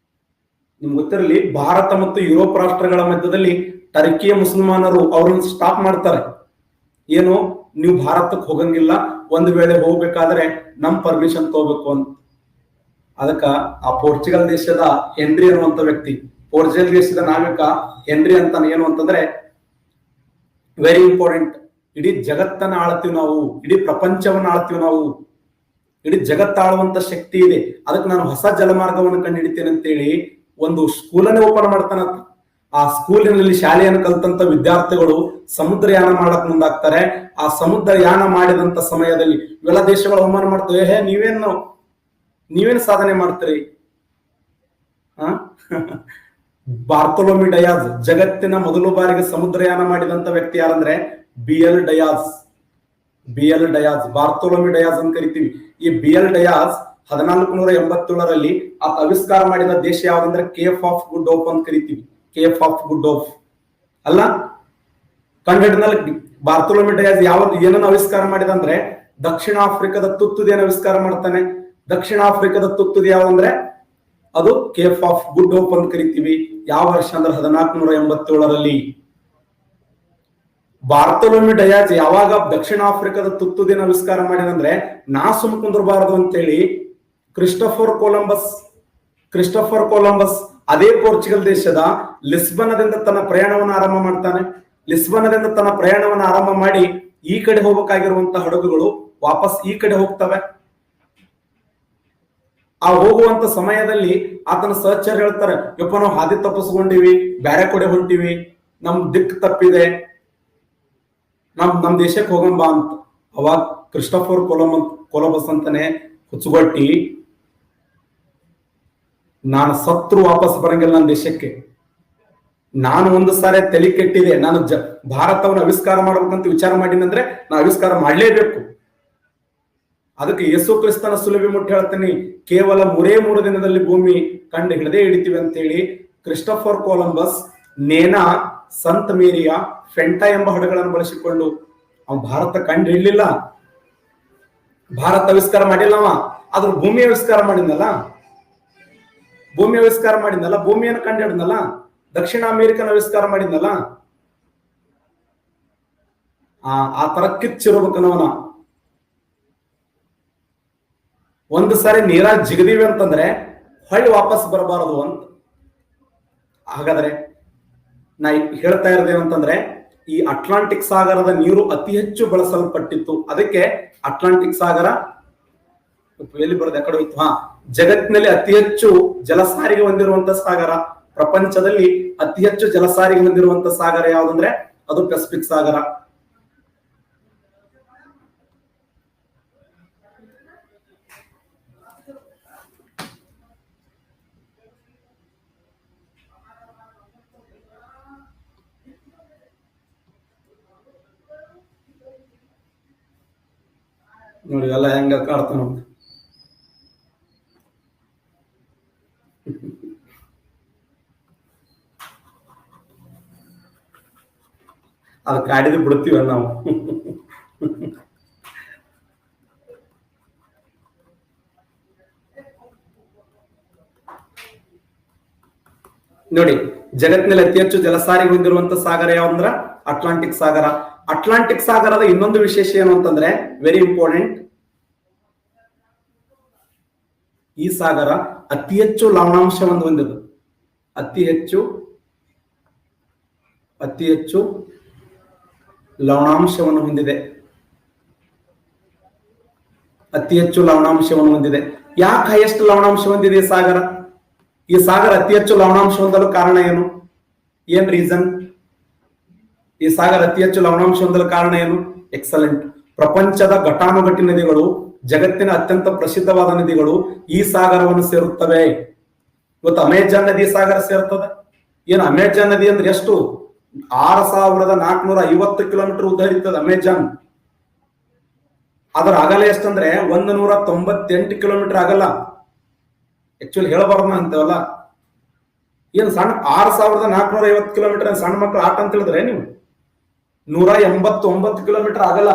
ನಿಮ್ಗೆ ಗೊತ್ತಿರಲಿ, ಭಾರತ ಮತ್ತು ಯುರೋಪ್ ರಾಷ್ಟ್ರಗಳ ಮಧ್ಯದಲ್ಲಿ ಟರ್ಕಿಯ ಮುಸಲ್ಮಾನರು ಅವ್ರನ್ನ ಸ್ಟಾಪ್ ಮಾಡ್ತಾರೆ. ಏನು, ನೀವು ಭಾರತಕ್ಕೆ ಹೋಗಂಗಿಲ್ಲ, ಒಂದು ವೇಳೆ ಹೋಗ್ಬೇಕಾದ್ರೆ ನಮ್ ಪರ್ಮಿಷನ್ ತಗೋಬೇಕು ಅಂತ. ಅದಕ್ಕ ಆ ಪೋರ್ಚುಗಲ್ ದೇಶದ ಹೆನ್ರಿ ಅನ್ನುವಂತ ವ್ಯಕ್ತಿ, ಪೋರ್ಚುಗಲ್ ದೇಶದ ನಾವಿಕ ಹೆನ್ರಿ ಅಂತ ಏನು ಅಂತಂದ್ರೆ, ವೆರಿ ಇಂಪಾರ್ಟೆಂಟ್. ಇಡೀ ಜಗತ್ತನ್ನ ಆಳ್ತೀವಿ ನಾವು, ಇಡೀ ಪ್ರಪಂಚವನ್ನ ಆಳ್ತೀವಿ ನಾವು, ಇಡೀ ಜಗತ್ತಾಳುವಂತ ಶಕ್ತಿ ಇದೆ. ಅದಕ್ಕೆ ನಾನು ಹೊಸ ಜಲಮಾರ್ಗವನ್ನು ಕಂಡು ಹಿಡಿತೇನೆ ಅಂತೇಳಿ ಒಂದು ಸ್ಕೂಲನ್ನೇ ಓಪನ್ ಮಾಡ್ತಾನಂತ. ಆ ಸ್ಕೂಲಿನಲ್ಲಿ ಶಾಲೆಯನ್ನು ಕಲ್ತಂತ ವಿದ್ಯಾರ್ಥಿಗಳು ಸಮುದ್ರಯಾನ ಮಾಡಕ್ ಮುಂದಾಗ್ತಾರೆ. ಆ ಸಮುದ್ರಯಾನ ಮಾಡಿದಂತ ಸಮಯದಲ್ಲಿ ಇವೆಲ್ಲ ದೇಶಗಳು ಅವಮಾನ ಮಾಡ್ತವೆ. ನೀವೇನು ಸಾಧನೆ ಮಾಡ್ತೀರಿ? ಬಾರ್ತೊಲೊಮಿ ಡಯಾಸ್, ಜಗತ್ತಿನ ಮೊದಲು ಬಾರಿಗೆ ಸಮುದ್ರಯಾನ ಮಾಡಿದಂತ ವ್ಯಕ್ತಿ ಯಾರಂದ್ರೆ BL ಡಯಾಸ್. BL ಡಯಾಸ್, ಬಾರ್ತೊಲೊಮಿ ಡಯಾಸ್ ಅಂತ ಕರಿತೀವಿ. ಈ BL ಡಯಾಸ್ 1487ರಲ್ಲಿ ಆತ ಆವಿಷ್ಕಾರ ಮಾಡಿದ ದೇಶ ಯಾವ್ದಂದ್ರೆ ಕೇಪ್ ಆಫ್ ಗುಡ್ ಹೋಪ್ ಅಂತ ಕರಿತೀವಿ. ಕೇಪ್ ಆಫ್ ಗುಡ್ ಹೋಪ್ ಅಲ್ಲ, ಕಂಡಿಡಿನಲ್ಲಿ ಬಾರ್ತೊಲೊಮಿ ಡಯಾಸ್ ಏನನ್ನು ಆವಿಷ್ಕಾರ ಮಾಡಿದ ಅಂದ್ರೆ ದಕ್ಷಿಣ ಆಫ್ರಿಕಾದ ತುತ್ತುದಿಯನ್ನು ಆವಿಷ್ಕಾರ ಮಾಡ್ತಾನೆ. ದಕ್ಷಿಣ ಆಫ್ರಿಕಾದ ತುತ್ತುದಿ ಯಾವಂದ್ರೆ ಅದು ಕೇಪ್ ಆಫ್ ಗುಡ್ ಹೋಪ್ ಅಂತ ಕರಿತೀವಿ. ಯಾವ ವರ್ಷ ಅಂದ್ರೆ 1487ರಲ್ಲಿ. ಬಾರ್ತೊಲೊಮಿ ಡಯಾಸ್ ಯಾವಾಗ ದಕ್ಷಿಣ ಆಫ್ರಿಕಾದ ತುತ್ತುದಿನ ಆವಿಷ್ಕಾರ ಮಾಡಿದಂದ್ರೆ ನಾ ಸುಮ್ ಕುಂದ್ರಬಾರದು ಅಂತೇಳಿ ಕ್ರಿಸ್ಟೋಫರ್ ಕೊಲಂಬಸ್ ಅದೇ ಪೋರ್ಚುಗಲ್ ದೇಶದ ಲಿಸ್ಬನದಿಂದ ತನ್ನ ಪ್ರಯಾಣವನ್ನು ಆರಂಭ ಮಾಡ್ತಾನೆ. ಲಿಸ್ಬನದಿಂದ ತನ್ನ ಪ್ರಯಾಣವನ್ನು ಆರಂಭ ಮಾಡಿ ಈ ಕಡೆ ಹೋಗಬೇಕಾಗಿರುವಂತಹ ಹಡಗುಗಳು ವಾಪಸ್ ಈ ಕಡೆ ಹೋಗ್ತವೆ. ಆ ಹೋಗುವಂತ ಸಮಯದಲ್ಲಿ ಆತನ ಸಹಚರ ಹೇಳ್ತಾರೆ, ಯಪ್ಪ ನಾವು ಹಾದಿ ತಪ್ಪಿಸ್ಕೊಂಡಿವಿ, ಬ್ಯಾರೆ ಕಡೆ ಹೊಂಟಿವಿ, ನಮ್ ದಿಕ್ಕು ತಪ್ಪಿದೆ, ನಮ್ ದೇಶಕ್ಕೆ ಹೋಗಂಬಾ ಅಂತ. ಅವಾಗ ಕ್ರಿಸ್ಟೋಫರ್ ಕೊಲಂಬಸ್ ಅಂತಾನೆ ಹುಚ್ಚುಗಟ್ಟಿ, ನಾನು ಸತ್ರು ವಾಪಸ್ ಬರಂಗಿಲ್ಲ ನನ್ನ ದೇಶಕ್ಕೆ. ನಾನು ಒಂದು ಸಾರಿ ತಲೆ ಕೆಟ್ಟಿದೆ, ನಾನು ಭಾರತವನ್ನು ಆವಿಷ್ಕಾರ ಮಾಡ್ಬೇಕಂತ ವಿಚಾರ ಮಾಡಿನಂದ್ರೆ ನಾ ಆವಿಷ್ಕಾರ ಮಾಡ್ಲೇಬೇಕು. ಅದಕ್ಕೆ ಯೇಸು ಕ್ರಿಸ್ತನ ಸುಲಭಿ ಮುಟ್ಟಿ ಹೇಳ್ತೀನಿ, ಕೇವಲ 3 ದಿನದಲ್ಲಿ ಭೂಮಿ ಕಂಡು ಹಿಡದೇ ಹಿಡಿತೀವಿ ಅಂತೇಳಿ ಕ್ರಿಸ್ಟೋಫರ್ ಕೊಲಂಬಸ್ ನೇನಾ, ಸಂತ್ ಮೇರಿಯ, ಫೆಂಟಾ ಎಂಬ ಹಡಗಳನ್ನು ಬಳಸಿಕೊಂಡು ಅವನು ಭಾರತ ಕಂಡು ಹಿಡಲಿಲ್ಲ, ಭಾರತ ಆವಿಷ್ಕಾರ ಮಾಡಿಲ್ಲ. ಆದ್ರೂ ಭೂಮಿ ಆವಿಷ್ಕಾರ ಮಾಡಿದ್ನಲ್ಲ, ಭೂಮಿಯನ್ನು ಕಂಡು ಹಿಡಿದ್ನಲ್ಲ, ದಕ್ಷಿಣ ಅಮೆರಿಕನ ಆವಿಷ್ಕಾರ ಮಾಡಿದ್ನಲ್ಲ. ಆ ತರ ಕಿಚ್ಚಿರ್ಬೇಕನವನ. ಒಂದು ಸಾರಿ ನೀರಾಗಿ ಜಿಗದೀವಿ ಅಂತಂದ್ರೆ ಹೊಳ್ಳಿ ವಾಪಸ್ ಬರಬಾರದು ಅಂತ. ಹಾಗಾದ್ರೆ ನಾ ಹೇಳ್ತಾ ಇರೋದೇನಂತಂದ್ರೆ, ಈ ಅಟ್ಲಾಂಟಿಕ್ ಸಾಗರದ ನೀರು ಅತಿ ಹೆಚ್ಚು ಬಳಸಲ್ಪಟ್ಟಿತ್ತು. ಅದಕ್ಕೆ ಅಟ್ಲಾಂಟಿಕ್ ಸಾಗರ ಎಲ್ಲಿ ಬರೋದು, ಎಕಡೆ ಹೋಯ್ತು? ಜಗತ್ತಿನಲ್ಲಿ ಅತಿ ಹೆಚ್ಚು ಜಲಸಾರಿಗೆ ಹೊಂದಿರುವಂತ ಸಾಗರ, ಪ್ರಪಂಚದಲ್ಲಿ ಅತಿ ಹೆಚ್ಚು ಜಲಸಾರಿಗೆ ಹೊಂದಿರುವಂತ ಸಾಗರ ಯಾವ್ದಂದ್ರೆ ಅದು ಪೆಸಿಫಿಕ್ ಸಾಗರ. ನೋಡಿ ಎಲ್ಲ ಹೆಂಗ ಕಾಡ್ತಾನ ನೋಡಿ. ಅದು ಕಾಡಿದ ಬಿಡ್ತೀವ ನಾವು. ನೋಡಿ, ಜಗತ್ತಿನಲ್ಲಿ ಅತಿ ಹೆಚ್ಚು ಜಲಸಾರಿಗೆ ಹೊಂದಿರುವಂತ ಸಾಗರ ಯಾವಂದ್ರ ಅಟ್ಲಾಂಟಿಕ್ ಸಾಗರ. ಅಟ್ಲಾಂಟಿಕ್ ಸಾಗರದ ಇನ್ನೊಂದು ವಿಶೇಷ ಏನು ಅಂತಂದ್ರೆ, ವೆರಿ ಇಂಪಾರ್ಟೆಂಟ್, ಈ ಸಾಗರ ಅತಿ ಹೆಚ್ಚು ಲವಣಾಂಶವನ್ನು ಹೊಂದಿದೆ. ಅತಿ ಹೆಚ್ಚು ಲವಣಾಂಶವನ್ನು ಹೊಂದಿದೆ. ಅತಿ ಹೆಚ್ಚು ಲವಣಾಂಶವನ್ನು ಹೊಂದಿದೆ. ಯಾಕೆ ಹೈಯೆಸ್ಟ್ ಲವಣಾಂಶ ಹೊಂದಿದೆ ಈ ಸಾಗರ? ಈ ಸಾಗರ ಅತಿ ಹೆಚ್ಚು ಲವಣಾಂಶ ಹೊಂದಲು ಕಾರಣ ಏನು? ಏನ್ ರೀಸನ್? ಈ ಸಾಗರ ಅತಿ ಹೆಚ್ಚು ಲವಣಾಂಶ ಹೊಂದಲು ಕಾರಣ ಏನು? ಎಕ್ಸಲೆಂಟ್. ಪ್ರಪಂಚದ ಘಟಾನುಘಟಿ ನದಿಗಳು, ಜಗತ್ತಿನ ಅತ್ಯಂತ ಪ್ರಸಿದ್ಧವಾದ ನದಿಗಳು ಈ ಸಾಗರವನ್ನು ಸೇರುತ್ತವೆ. ಇವತ್ತು ಅಮೆಜಾನ್ ನದಿ ಸಾಗರ ಸೇರ್ತದೆ. ಏನು ಅಮೆಜಾನ್ ನದಿ ಅಂದ್ರೆ ಎಷ್ಟು? 6450 ಕಿಲೋಮೀಟರ್ ಉದ್ದ ಹರಿತದೆ ಅಮೆಜಾನ್. ಅದರ ಅಗಲ ಎಷ್ಟಂದ್ರೆ 198 ಕಿಲೋಮೀಟರ್ ಆಗಲ್ಲ. ಆಕ್ಚುಲಿ ಹೇಳಬಾರ್ದು ಅಂತೇವಲ್ಲ. ಏನು ಸಣ್ಣ 6450 ಕಿಲೋಮೀಟರ್ ಸಣ್ಣ ಮಕ್ಕಳು ಆಟ ಅಂತ ಹೇಳಿದ್ರೆ ನೀವು? 189 ಕಿಲೋಮೀಟರ್ ಆಗಲ್ಲ.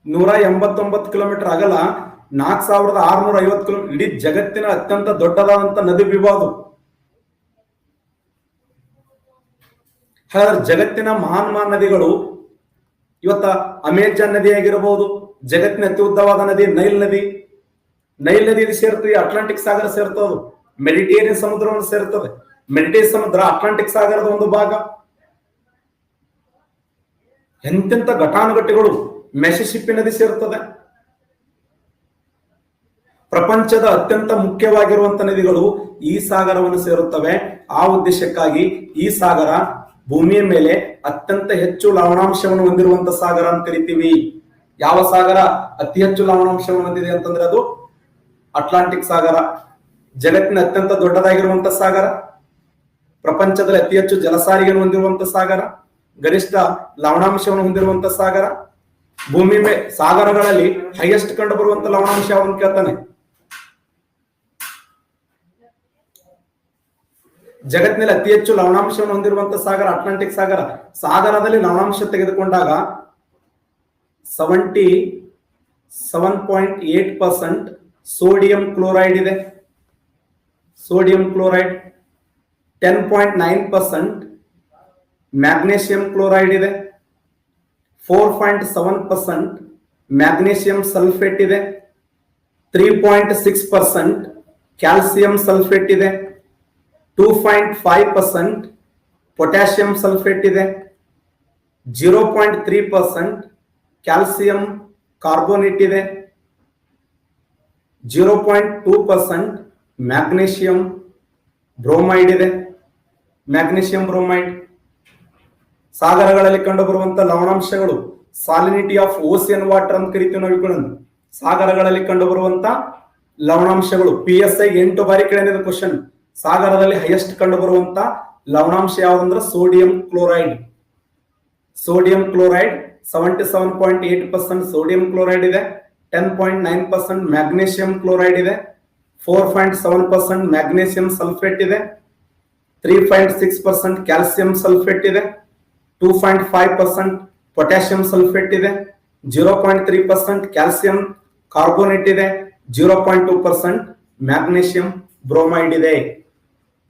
189 ಕಿಲೋಮೀಟರ್ ಆಗಲ್ಲ. 4650 ಕಿಲೋಮೀಟರ್. ಇಡೀ ಜಗತ್ತಿನ ಅತ್ಯಂತ ದೊಡ್ಡದಾದಂತ ನದಿ ವಿಭಾಗ. ಹಾಗಾದ್ರೆ ಜಗತ್ತಿನ ಮಹಾನ್ ನದಿಗಳು ಇವತ್ತ ಅಮೆಜಾನ್ ನದಿ ಆಗಿರಬಹುದು, ಜಗತ್ತಿನ ಅತಿ ಉದ್ದವಾದ ನದಿ ನೈಲ್ ನದಿ. ನೈಲ್ ನದಿ ಸೇರ್ತದೆ, ಅಟ್ಲಾಂಟಿಕ್ ಸಾಗರ ಸೇರ್ತದೆ, ಮೆಡಿಟೇರಿಯನ್ ಸಮುದ್ರವನ್ನು ಸೇರ್ತದೆ. ಮೆಡಿಟೇರಿಯನ್ ಸಮುದ್ರ ಅಟ್ಲಾಂಟಿಕ್ ಸಾಗರದ ಒಂದು ಭಾಗ. ಎಂತೆಂತ ಘಟಾನುಘಟಿಗಳು. ಮೆಸಿಸಿಪ್ಪಿ ನದಿ ಸೇರ್ತದೆ. ಪ್ರಪಂಚದ ಅತ್ಯಂತ ಮುಖ್ಯವಾಗಿರುವಂತಹ ನದಿಗಳು ಈ ಸಾಗರವನ್ನು ಸೇರುತ್ತವೆ. ಆ ಉದ್ದೇಶಕ್ಕಾಗಿ ಈ ಸಾಗರ ಭೂಮಿಯ ಮೇಲೆ ಅತ್ಯಂತ ಹೆಚ್ಚು ಲವಣಾಂಶವನ್ನು ಹೊಂದಿರುವಂತಹ ಸಾಗರ ಅಂತ ಕರಿತೀವಿ. ಯಾವ ಸಾಗರ ಅತಿ ಹೆಚ್ಚು ಲವಣಾಂಶವನ್ನು ಹೊಂದಿದೆ ಅಂತಂದ್ರೆ ಅದು ಅಟ್ಲಾಂಟಿಕ್ ಸಾಗರ. ಜಗತ್ತಿನ ಅತ್ಯಂತ ದೊಡ್ಡದಾಗಿರುವಂತಹ ಸಾಗರ, ಪ್ರಪಂಚದಲ್ಲಿ ಅತಿ ಹೆಚ್ಚು ಜಲಸಾರಿಗೆಯನ್ನು ಹೊಂದಿರುವಂತಹ ಸಾಗರ, ಗರಿಷ್ಠ ಲವಣಾಂಶವನ್ನು ಹೊಂದಿರುವಂತಹ ಸಾಗರ. ಭೂಮಿ ಮೇಲೆ ಸಾಗರಗಳಲ್ಲಿ ಹೈಯೆಸ್ಟ್ ಕಂಡು ಬರುವಂತಹ ಲವಣಾಂಶ ಯಾವನ್ನು ಕೇಳ್ತಾನೆ? ಜಗತ್ತಿನಲ್ಲಿ ಅತಿ ಹೆಚ್ಚು ಲವಣಾಂಶವನ್ನು ಹೊಂದಿರುವಂತಹ ಸಾಗರ ಅಟ್ಲಾಂಟಿಕ್ ಸಾಗರ. ಸಾಗರದಲ್ಲಿ ಲವಣಾಂಶ ತೆಗೆದುಕೊಂಡಾಗ 77.8% ಸೋಡಿಯಂ ಕ್ಲೋರೈಡ್ ಇದೆ. Sodium chloride. 10.9% ಮ್ಯಾಗ್ನೇಷಿಯಂ ಕ್ಲೋರೈಡ್ ಇದೆ. 4.7% ಮ್ಯಾಗ್ನೇಷಿಯಂ ಸಲ್ಫೇಟ್ ಇದೆ. 3.6% ಕ್ಯಾಲ್ಸಿಯಂ ಸಲ್ಫೇಟ್ ಇದೆ. 2.5% ಪೊಟ್ಯಾಷಿಯಂ ಸಲ್ಫೇಟ್ ಇದೆ. 0.3% ಕ್ಯಾಲ್ಸಿಯಂ ಕಾರ್ಬೋನೇಟ್ ಇದೆ. 0.2% ಮ್ಯಾಗ್ನೇಷಿಯಂ ಬ್ರೋಮೈಡ್ ಇದೆ. Magnesium bromide. ಸಾಗರಗಳಲ್ಲಿ ಕಂಡುಬರುವಂತಹ ಲವಣಾಂಶಗಳು ಸಾಲಿನಿಟಿ ಆಫ್ ಓಸಿಯನ್ ವಾಟರ್ ಅಂತ ಕರಿತೀವಿ ನಾವು. ಸಾಗರಗಳಲ್ಲಿ ಕಂಡುಬರುವಂತ ಲವಣಾಂಶಗಳು PSI 8 ಬಾರಿ ಕೇಳಿದ ಕ್ವಶನ್. ಸಾಗರದಲ್ಲಿ ಹೈಯೆಸ್ಟ್ ಕಂಡುಬರುವಂತ ಲವಣಾಂಶ ಯಾವ್ದಂದ್ರೆ sodium chloride. Sodium chloride 77.8% sodium chloride ಇದೆ. 10.9% ಮ್ಯಾಗ್ನೇಷಿಯಂ ಕ್ಲೋರೈಡ್ ಇದೆ. 4.7% ಮ್ಯಾಗ್ನೇಷಿಯಂ ಸಲ್ಫೇಟ್ ಇದೆ. 3.6% ಕ್ಯಾಲ್ಸಿಯಂ ಸಲ್ಫೇಟ್ ಇದೆ. 2.5% ಪೊಟ್ಯಾಷಿಯಂ ಸಲ್ಫೇಟ್ ಇದೆ. 0.3% ಕ್ಯಾಲ್ಸಿಯಂ ಕಾರ್ಬೋನೇಟ್ ಇದೆ. 0.2% ಮ್ಯಾಗ್ನೇಷಿಯಂ ಬ್ರೋಮೈಡ್ ಇದೆ.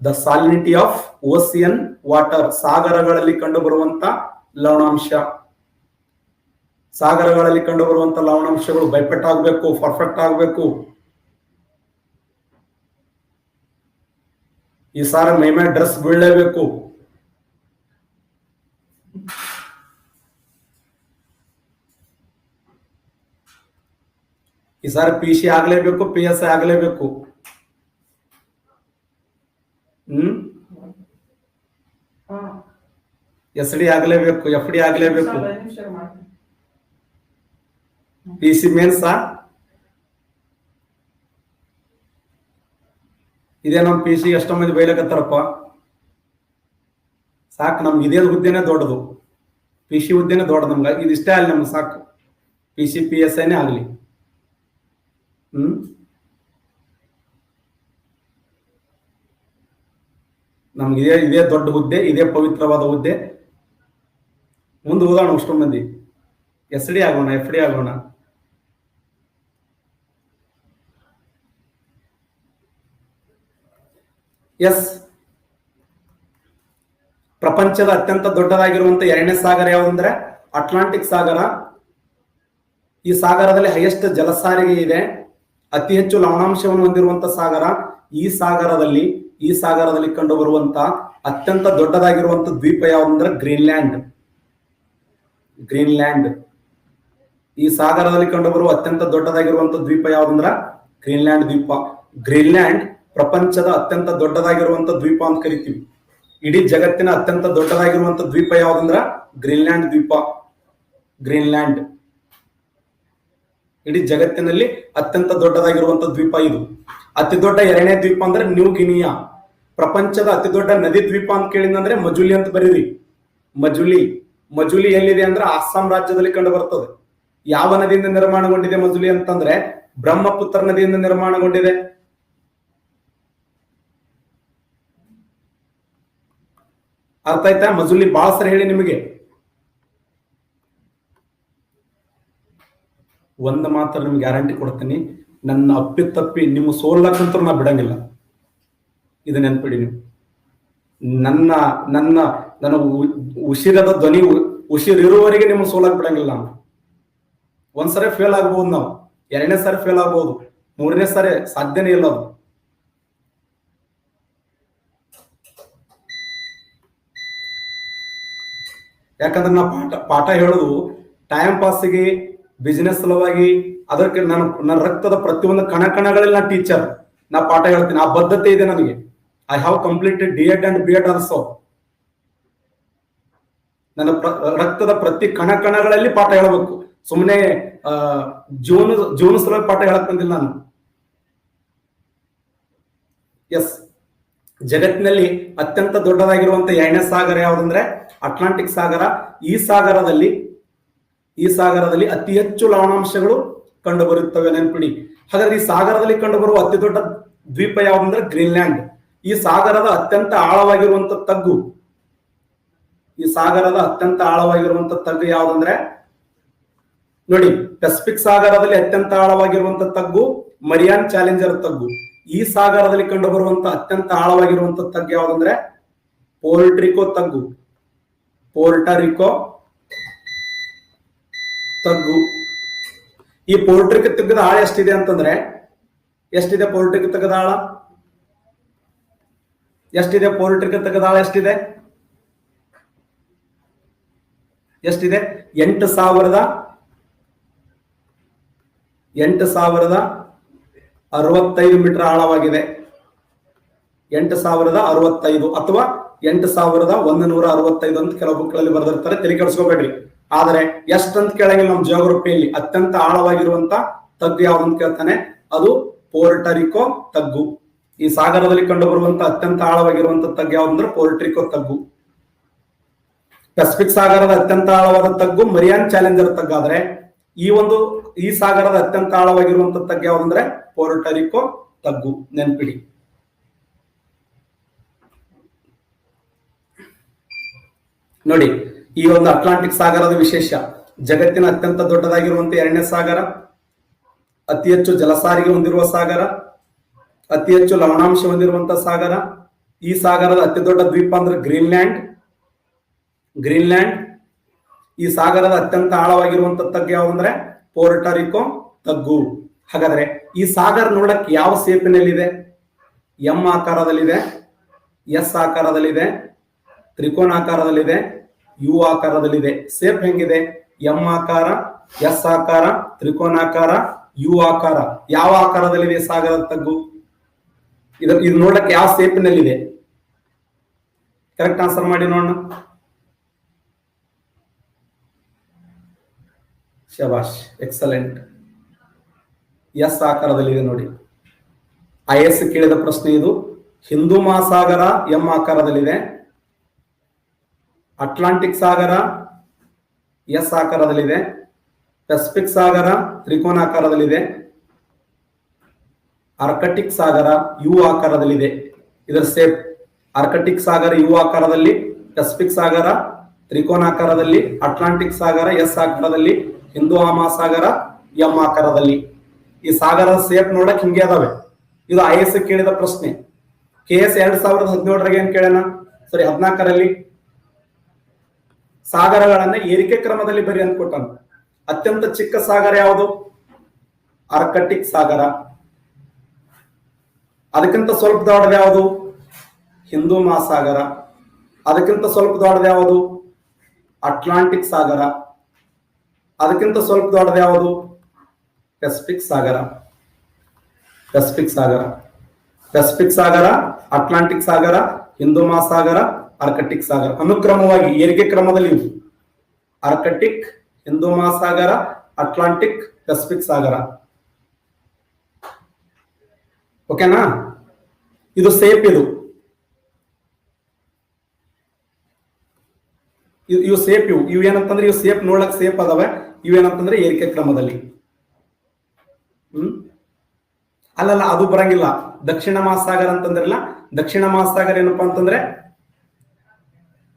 The salinity of ocean water. ಸಾಗರಗಳಲ್ಲಿ ಕಂಡುಬರುವಂತ ಲವಣಾಂಶ. ಸಾಗರಗಳಲ್ಲಿ ಕಂಡುಬರುವಂತ ಲವಣಾಂಶಗಳು ಬೈಪೆಟ್ ಆಗಬೇಕು, ಪರ್ಫೆಕ್ಟ್ ಆಗಬೇಕು. ಈ ಸಾರ ಮೈಮೇ ಡ್ರೆಸ್ ಬೀಳಲೇಬೇಕು. ಈ ಸಾರಿ PC ಆಗ್ಲೇಬೇಕು, PSI ಆಗ್ಲೇಬೇಕು. SD ಆಗ್ಲೇಬೇಕು, FD ಆಗ್ಲೇಬೇಕು. PC mains ಇದೇ ನಮ್ PC ಎಷ್ಟೋ ಮಂದಿ ಬೈಲಕತ್ತಾರಪ್ಪ. ಸಾಕು, ನಮ್ಗೆ ಇದೇ ಹುದ್ದೆನೆ ದೊಡ್ಡದು. PC ಹುದ್ದೆನೆ ದೊಡ್ಡದು. ನಮ್ಗೆ ಇದಿಷ್ಟೇ ಆಗಲಿ, ನಮ್ಗೆ ಸಾಕು. PC PSIನೇ ಆಗ್ಲಿ. ನಮ್ಗೆ ಇದೇ ದೊಡ್ಡ ಹುದ್ದೆ, ಇದೇ ಪವಿತ್ರವಾದ ಹುದ್ದೆ. ಮುಂದೆ ಓದೋಣ ಅಷ್ಟು ಮಂದಿ. SD ಆಗೋಣ, FD ಆಗೋಣ. ಎಸ್, ಪ್ರಪಂಚದ ಅತ್ಯಂತ ದೊಡ್ಡದಾಗಿರುವಂತ ಎರಡನೇ ಸಾಗರ ಯಾವುದಂದ್ರೆ ಅಟ್ಲಾಂಟಿಕ್ ಸಾಗರ. ಈ ಸಾಗರದಲ್ಲಿ ಹೈಯೆಸ್ಟ್ ಜಲಸಾರಿಗೆ ಇದೆ, ಅತಿ ಹೆಚ್ಚು ಲವಣಾಂಶವನ್ನು ಹೊಂದಿರುವಂತ ಸಾಗರ. ಈ ಸಾಗರದಲ್ಲಿ ಕಂಡು ಬರುವಂತ ಅತ್ಯಂತ ದೊಡ್ಡದಾಗಿರುವಂತ ದ್ವೀಪ ಯಾವುದಂದ್ರೆ ಗ್ರೀನ್ಲ್ಯಾಂಡ್. ಈ ಸಾಗರದಲ್ಲಿ ಕಂಡು ಬರುವ ಅತ್ಯಂತ ದೊಡ್ಡದಾಗಿರುವಂತ ದ್ವೀಪ ಯಾವುದಂದ್ರ ಗ್ರೀನ್ಲ್ಯಾಂಡ್ ದ್ವೀಪ. ಗ್ರೀನ್ಲ್ಯಾಂಡ್ ಪ್ರಪಂಚದ ಅತ್ಯಂತ ದೊಡ್ಡದಾಗಿರುವಂತ ದ್ವೀಪ ಅಂತ ಕರಿತೀವಿ. ಇಡೀ ಜಗತ್ತಿನ ಅತ್ಯಂತ ದೊಡ್ಡದಾಗಿರುವಂತ ದ್ವೀಪ ಯಾವುದಂದ್ರ ಗ್ರೀನ್ಲ್ಯಾಂಡ್ ದ್ವೀಪ. ಗ್ರೀನ್ಲ್ಯಾಂಡ್ ಇಡೀ ಜಗತ್ತಿನಲ್ಲಿ ಅತ್ಯಂತ ದೊಡ್ಡದಾಗಿರುವಂತ ದ್ವೀಪ ಇದು. ಅತಿ ದೊಡ್ಡ ಎರಡನೇ ದ್ವೀಪ ಅಂದ್ರೆ ನ್ಯೂ ಗಿನಿಯಾ. ಪ್ರಪಂಚದ ಅತಿ ದೊಡ್ಡ ನದಿ ದ್ವೀಪ ಅಂತ ಕೇಳಿದಂದ್ರೆ ಮಜುಲಿ ಅಂತ ಬರೀರಿ. ಮಜುಲಿ ಎಲ್ಲಿದೆ ಅಂದ್ರೆ ಅಸ್ಸಾಂ ರಾಜ್ಯದಲ್ಲಿ ಕಂಡು ಬರ್ತದೆ. ಯಾವ ನದಿಯಿಂದ ನಿರ್ಮಾಣಗೊಂಡಿದೆ ಮಜುಲಿ ಅಂತಂದ್ರೆ ಬ್ರಹ್ಮಪುತ್ರ ನದಿಯಿಂದ ನಿರ್ಮಾಣಗೊಂಡಿದೆ. ಅರ್ಥ ಆಯ್ತಾ? ಮಜುಲಿ ಬಹಳ ಸರಿ ಹೇಳಿ ನಿಮಗೆ. ಒಂದು ಮಾತ್ರ ನಿಮ್ಗೆ ಗ್ಯಾರಂಟಿ ಕೊಡ್ತೀನಿ, ನನ್ನ ಅಪ್ಪಿತಪ್ಪಿ ನಿಮ್ಮ ಸೋಲ್ಲಕ್ಕಂತೂ ನಾ ಬಿಡಂಗಿಲ್ಲ. ಇದು ನೆನ್ಪಿಡಿ ನೀವು. ನನ್ನ ಉಸಿರದ ಧ್ವನಿ ಉಸಿರಿರುವವರೆಗೆ ನಿಮ್ಮ ಸೋಲಕ್ ಬಿಡಂಗಿಲ್ಲ. ನಾವು ಒಂದ್ಸರಿ ಫೇಲ್ ಆಗ್ಬಹುದು, ನಾವು ಎರಡನೇ ಸಾರಿ ಫೇಲ್ ಆಗ್ಬಹುದು, ಮೂರನೇ ಸಾರಿ ಸಾಧ್ಯನೇ ಇಲ್ಲ ಅದು. ಯಾಕಂದ್ರೆ ನಾ ಪಾಠ ಹೇಳೋದು ಟೈಮ್ ಪಾಸಿಗೆ, ಬಿಸಿನೆಸ್ ಸಲುವಾಗಿ, ಅದಕ್ಕೆ ನನ್ನ ರಕ್ತದ ಪ್ರತಿಯೊಂದು ಕಣಗಳಲ್ಲಿ ನಾ ಟೀಚರ್. ನಾ ಪಾಠ ಹೇಳ್ತೀನಿ, ಆ ಬದ್ಧತೆ ಇದೆ ನನಗೆ. I have completed D.Ed and B.Ed also. ನನ್ನ ರಕ್ತದ ಪ್ರತಿ ಕಣಗಳಲ್ಲಿ ಪಾಠ ಹೇಳಬೇಕು. ಸುಮ್ಮನೆ ಜೀವನ ಸಲುವಾಗಿ ಪಾಠ ಹೇಳಕ್ ಬಂದಿಲ್ಲ ನಾನು. ಎಸ್, ಜಗತ್ತಿನಲ್ಲಿ ಅತ್ಯಂತ ದೊಡ್ಡದಾಗಿರುವಂತ ಎರಡನೇ ಸಾಗರ ಯಾವುದಂದ್ರೆ ಅಟ್ಲಾಂಟಿಕ್ ಸಾಗರ. ಈ ಸಾಗರದಲ್ಲಿ ಅತಿ ಹೆಚ್ಚು ಲವಣಾಂಶಗಳು ಕಂಡು ಬರುತ್ತವೆ, ನೆನ್ಪಿಡಿ. ಹಾಗಾದ್ರೆ ಈ ಸಾಗರದಲ್ಲಿ ಕಂಡು ಬರುವ ಅತಿ ದೊಡ್ಡ ದ್ವೀಪ ಯಾವುದಂದ್ರೆ ಗ್ರೀನ್ಲ್ಯಾಂಡ್. ಈ ಸಾಗರದ ಅತ್ಯಂತ ಆಳವಾಗಿರುವಂತ ತಗ್ಗು ಯಾವುದಂದ್ರೆ ನೋಡಿ, ಪೆಸಿಫಿಕ್ ಸಾಗರದಲ್ಲಿ ಅತ್ಯಂತ ಆಳವಾಗಿರುವಂತ ತಗ್ಗು ಮರಿಯಾನ್ ಚಾಲೆಂಜರ್ ತಗ್ಗು. ಈ ಸಾಗರದಲ್ಲಿ ಕಂಡು ಬರುವಂತ ಅತ್ಯಂತ ಆಳವಾಗಿರುವಂತ ತಗ್ಗು ಯಾವುದಂದ್ರೆ ಪೋರ್ಟರಿಕೋ ತಗ್ಗು. ಈ ಪೋರ್ಟರಿಕೋ ತಗ್ಗದ ಆಳ ಎಷ್ಟಿದೆ ಅಂತಂದ್ರೆ, ಎಷ್ಟಿದೆ ಪೋರ್ಟರಿಕೋ ತಗ್ಗದ ಆಳ? ಎಷ್ಟಿದೆ 8,065 ಮೀಟರ್ ಆಳವಾಗಿದೆ. 8,065 ಅಥವಾ 8,165 ಅಂತ ಕೆಲವು ಬುಕ್ಗಳಲ್ಲಿ ಬರೆದಿರ್ತಾರೆ, ತಲೆ ಕೆಡಿಸ್ಕೋಬೇಡ್ರಿ. ಆದರೆ ಎಷ್ಟಂತ ಕೇಳಂಗಿಲ್ಲ ನಮ್ಮ ಜಿಯೋಗ್ರಫಿಯಲ್ಲಿ. ಅತ್ಯಂತ ಆಳವಾಗಿರುವಂತ ತಗ್ಗು ಯಾವ್ದಂತ ಕೇಳ್ತಾನೆ, ಅದು ಪೋರ್ಟರಿಕೋ ತಗ್ಗು. ಈ ಸಾಗರದಲ್ಲಿ ಕಂಡು ಬರುವಂತ ಅತ್ಯಂತ ಆಳವಾಗಿರುವಂತ ತಗ್ಗು ಯಾವ್ದಂದ್ರೆ ಪೋರ್ಟರಿಕೋ ತಗ್ಗು. ಪೆಸಿಫಿಕ್ ಸಾಗರದ ಅತ್ಯಂತ ಆಳವಾದ ತಗ್ಗು ಮರಿಯಾನ್ ಚಾಲೆಂಜರ್ ತಗ್ಗಾದ್ರೆ, ಈ ಸಾಗರದ ಅತ್ಯಂತ ಆಳವಾಗಿರುವಂತ ತಗ್ಗು ಯಾವ್ದಂದ್ರೆ ಪೋರ್ಟರಿಕೋ ತಗ್ಗು. ನೆನ್ಪಿಡಿ. ನೋಡಿ, ಈ ಒಂದು ಅಟ್ಲಾಂಟಿಕ್ ಸಾಗರದ ವಿಶೇಷ, ಜಗತ್ತಿನ ಅತ್ಯಂತ ದೊಡ್ಡದಾಗಿರುವಂತ ಎರಡನೇ ಸಾಗರ, ಅತಿ ಹೆಚ್ಚು ಜಲಸಾರಿಗೆ ಹೊಂದಿರುವ ಸಾಗರ, ಅತಿ ಹೆಚ್ಚು ಲವಣಾಂಶ ಹೊಂದಿರುವಂತಹ ಸಾಗರ. ಈ ಸಾಗರದ ಅತಿ ದೊಡ್ಡ ದ್ವೀಪ ಅಂದ್ರೆ ಗ್ರೀನ್ಲ್ಯಾಂಡ್. ಈ ಸಾಗರದ ಅತ್ಯಂತ ಆಳವಾಗಿರುವಂತ ತಗ್ಗು ಯಾವಂದ್ರೆ ಪೋರ್ಟರಿಕೋ ತಗ್ಗು. ಹಾಗಾದ್ರೆ ಈ ಸಾಗರ ನೋಡಕ್ಕೆ ಯಾವ ಸೇಪಿನಲ್ಲಿದೆ? ಎಂ ಆಕಾರದಲ್ಲಿದೆ, ಎಸ್ ಆಕಾರದಲ್ಲಿದೆ, ತ್ರಿಕೋನಾಕಾರದಲ್ಲಿದೆ, ಯು ಆಕಾರದಲ್ಲಿದೆ. ಸೇಪ್ ಹೆಂಗಿದೆ? ಎಂ ಆಕಾರ, ಎಸ್ ಆಕಾರ, ತ್ರಿಕೋನಾಕಾರ, ಯು ಆಕಾರ. ಯಾವ ಆಕಾರದಲ್ಲಿದೆ ಸಾಗರದ ತಗ್ಗು? ಇದು ನೋಡಕ್ಕೆ ಯಾವ ಸೇಪಿನಲ್ಲಿದೆ? ಕರೆಕ್ಟ್ ಆನ್ಸರ್ ಮಾಡಿ ನೋಡೋಣ. ಶಬಾಷ್, ಎಕ್ಸಲೆಂಟ್. ಎಸ್ ಆಕಾರದಲ್ಲಿದೆ ನೋಡಿ. IAS ಕೇಳಿದ ಪ್ರಶ್ನೆ ಇದು. ಹಿಂದೂ ಮಹಾಸಾಗರ ಎಂ ಆಕಾರದಲ್ಲಿದೆ, ಅಟ್ಲಾಂಟಿಕ್ ಸಾಗರ ಎಸ್ ಆಕಾರದಲ್ಲಿದೆ, ಪೆಸಿಫಿಕ್ ಸಾಗರ ತ್ರಿಕೋನಾಕಾರದಲ್ಲಿದೆ, ಆರ್ಕಟಿಕ್ ಸಾಗರ ಯು ಆಕಾರದಲ್ಲಿದೆ. ಇದರ ಸೇಪ್ ಆರ್ಕಟಿಕ್ ಸಾಗರ ಯು ಆಕಾರದಲ್ಲಿ, ಪೆಸಿಫಿಕ್ ಸಾಗರ ತ್ರಿಕೋನಾಕಾರದಲ್ಲಿ, ಅಟ್ಲಾಂಟಿಕ್ ಸಾಗರ ಎಸ್ ಆಕಾರದಲ್ಲಿ, ಹಿಂದೂ ಮಹಾಸಾಗರ ಎಂ ಆಕಾರದಲ್ಲಿ. ಈ ಸಾಗರದ ಸೇಪ್ ನೋಡಕ್ ಹಿಂಗೆ ಅದಾವೆ. ಇದು IAS ಕೇಳಿದ ಪ್ರಶ್ನೆ. KS 2017 ಏನ್ ಕೇಳೋಣ, ಸಾರಿ 14ರಲ್ಲಿ ಸಾಗರಗಳನ್ನ ಏರಿಕೆ ಕ್ರಮದಲ್ಲಿ ಬರಿ ಅಂತ ಕೊಟ್ಟಾನ. ಅತ್ಯಂತ ಚಿಕ್ಕ ಸಾಗರ ಯಾವುದು? ಆರ್ಕಟಿಕ್ ಸಾಗರ. ಅದಕ್ಕಿಂತ ಸ್ವಲ್ಪ ದೊಡ್ಡದು ಯಾವುದು? ಹಿಂದೂ ಮಹಾಸಾಗರ. ಅದಕ್ಕಿಂತ ಸ್ವಲ್ಪ ದೊಡ್ಡದು ಯಾವುದು? ಅಟ್ಲಾಂಟಿಕ್ ಸಾಗರ. ಅದಕ್ಕಿಂತ ಸ್ವಲ್ಪ ದೊಡ್ಡದು ಯಾವುದು? ಪೆಸಿಫಿಕ್ ಸಾಗರ. ಪೆಸಿಫಿಕ್ ಸಾಗರ, ಪೆಸಿಫಿಕ್ ಸಾಗರ, ಅಟ್ಲಾಂಟಿಕ್ ಸಾಗರ, ಹಿಂದೂ ಮಹಾಸಾಗರ, ಆರ್ಕಟಿಕ್ ಸಾಗರ. ಅನುಕ್ರಮವಾಗಿ ಏರಿಕೆ ಕ್ರಮದಲ್ಲಿ ಇವು: ಆರ್ಕಟಿಕ್, ಹಿಂದೂ ಮಹಾಸಾಗರ, ಅಟ್ಲಾಂಟಿಕ್, ಪೆಸಿಫಿಕ್ ಸಾಗರ. ಓಕೆನಾ? ಇದು ಸೇಪ್. ಇವು ಸೇಪ್. ಇವು ಏನಂತಂದ್ರೆ ಇವು ಸೇಪ್, ನೋಡಕ್ ಸೇಪ್ ಅದಾವೆ. ಇವೇನಂತಂದ್ರೆ ಏರಿಕೆ ಕ್ರಮದಲ್ಲಿ. ಅಲ್ಲಲ್ಲ, ಅದು ಬರಂಗಿಲ್ಲ. ದಕ್ಷಿಣ ಮಹಾಸಾಗರ ಅಂತಂದ್ರಲ್ಲ, ದಕ್ಷಿಣ ಮಹಾಸಾಗರ ಏನಪ್ಪಾ ಅಂತಂದ್ರೆ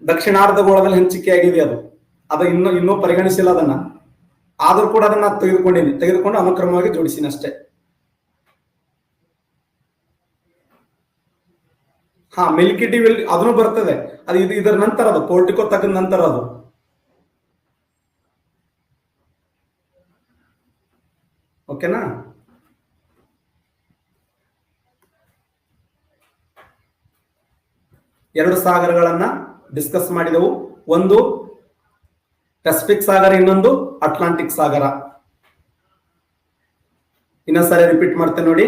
ದಕ್ಷಿಣಾರ್ಧಗೋಳದಲ್ಲಿ ಹಂಚಿಕೆ ಆಗಿದೆ. ಅದು ಇನ್ನೂ ಪರಿಗಣಿಸಿಲ್ಲ ಅದನ್ನ. ಆದ್ರೂ ಕೂಡ ಅದನ್ನ ತೆಗೆದುಕೊಂಡು ಅನುಕ್ರಮವಾಗಿ ಜೋಡಿಸಿನ ಅಷ್ಟೇ. ಹಾ, ಮಿಲ್ಕಿ ಡಿ ಅದನ್ನು ಬರ್ತದೆ. ಅದು ಇದರ ನಂತರ, ಅದು ಪೋರ್ಟಿಕೋ ತಗದ ನಂತರ ಅದು. ಓಕೆನಾ? ಎರಡು ಸಾಗರಗಳನ್ನ ಡಿಸ್ಕಸ್ ಮಾಡಿದೆವು. ಒಂದು ಪೆಸಿಫಿಕ್ ಸಾಗರ, ಇನ್ನೊಂದು ಅಟ್ಲಾಂಟಿಕ್ ಸಾಗರ. ಇನ್ನೊಂದ್ಸರಿ ರಿಪೀಟ್ ಮಾಡ್ತೇನೆ ನೋಡಿ.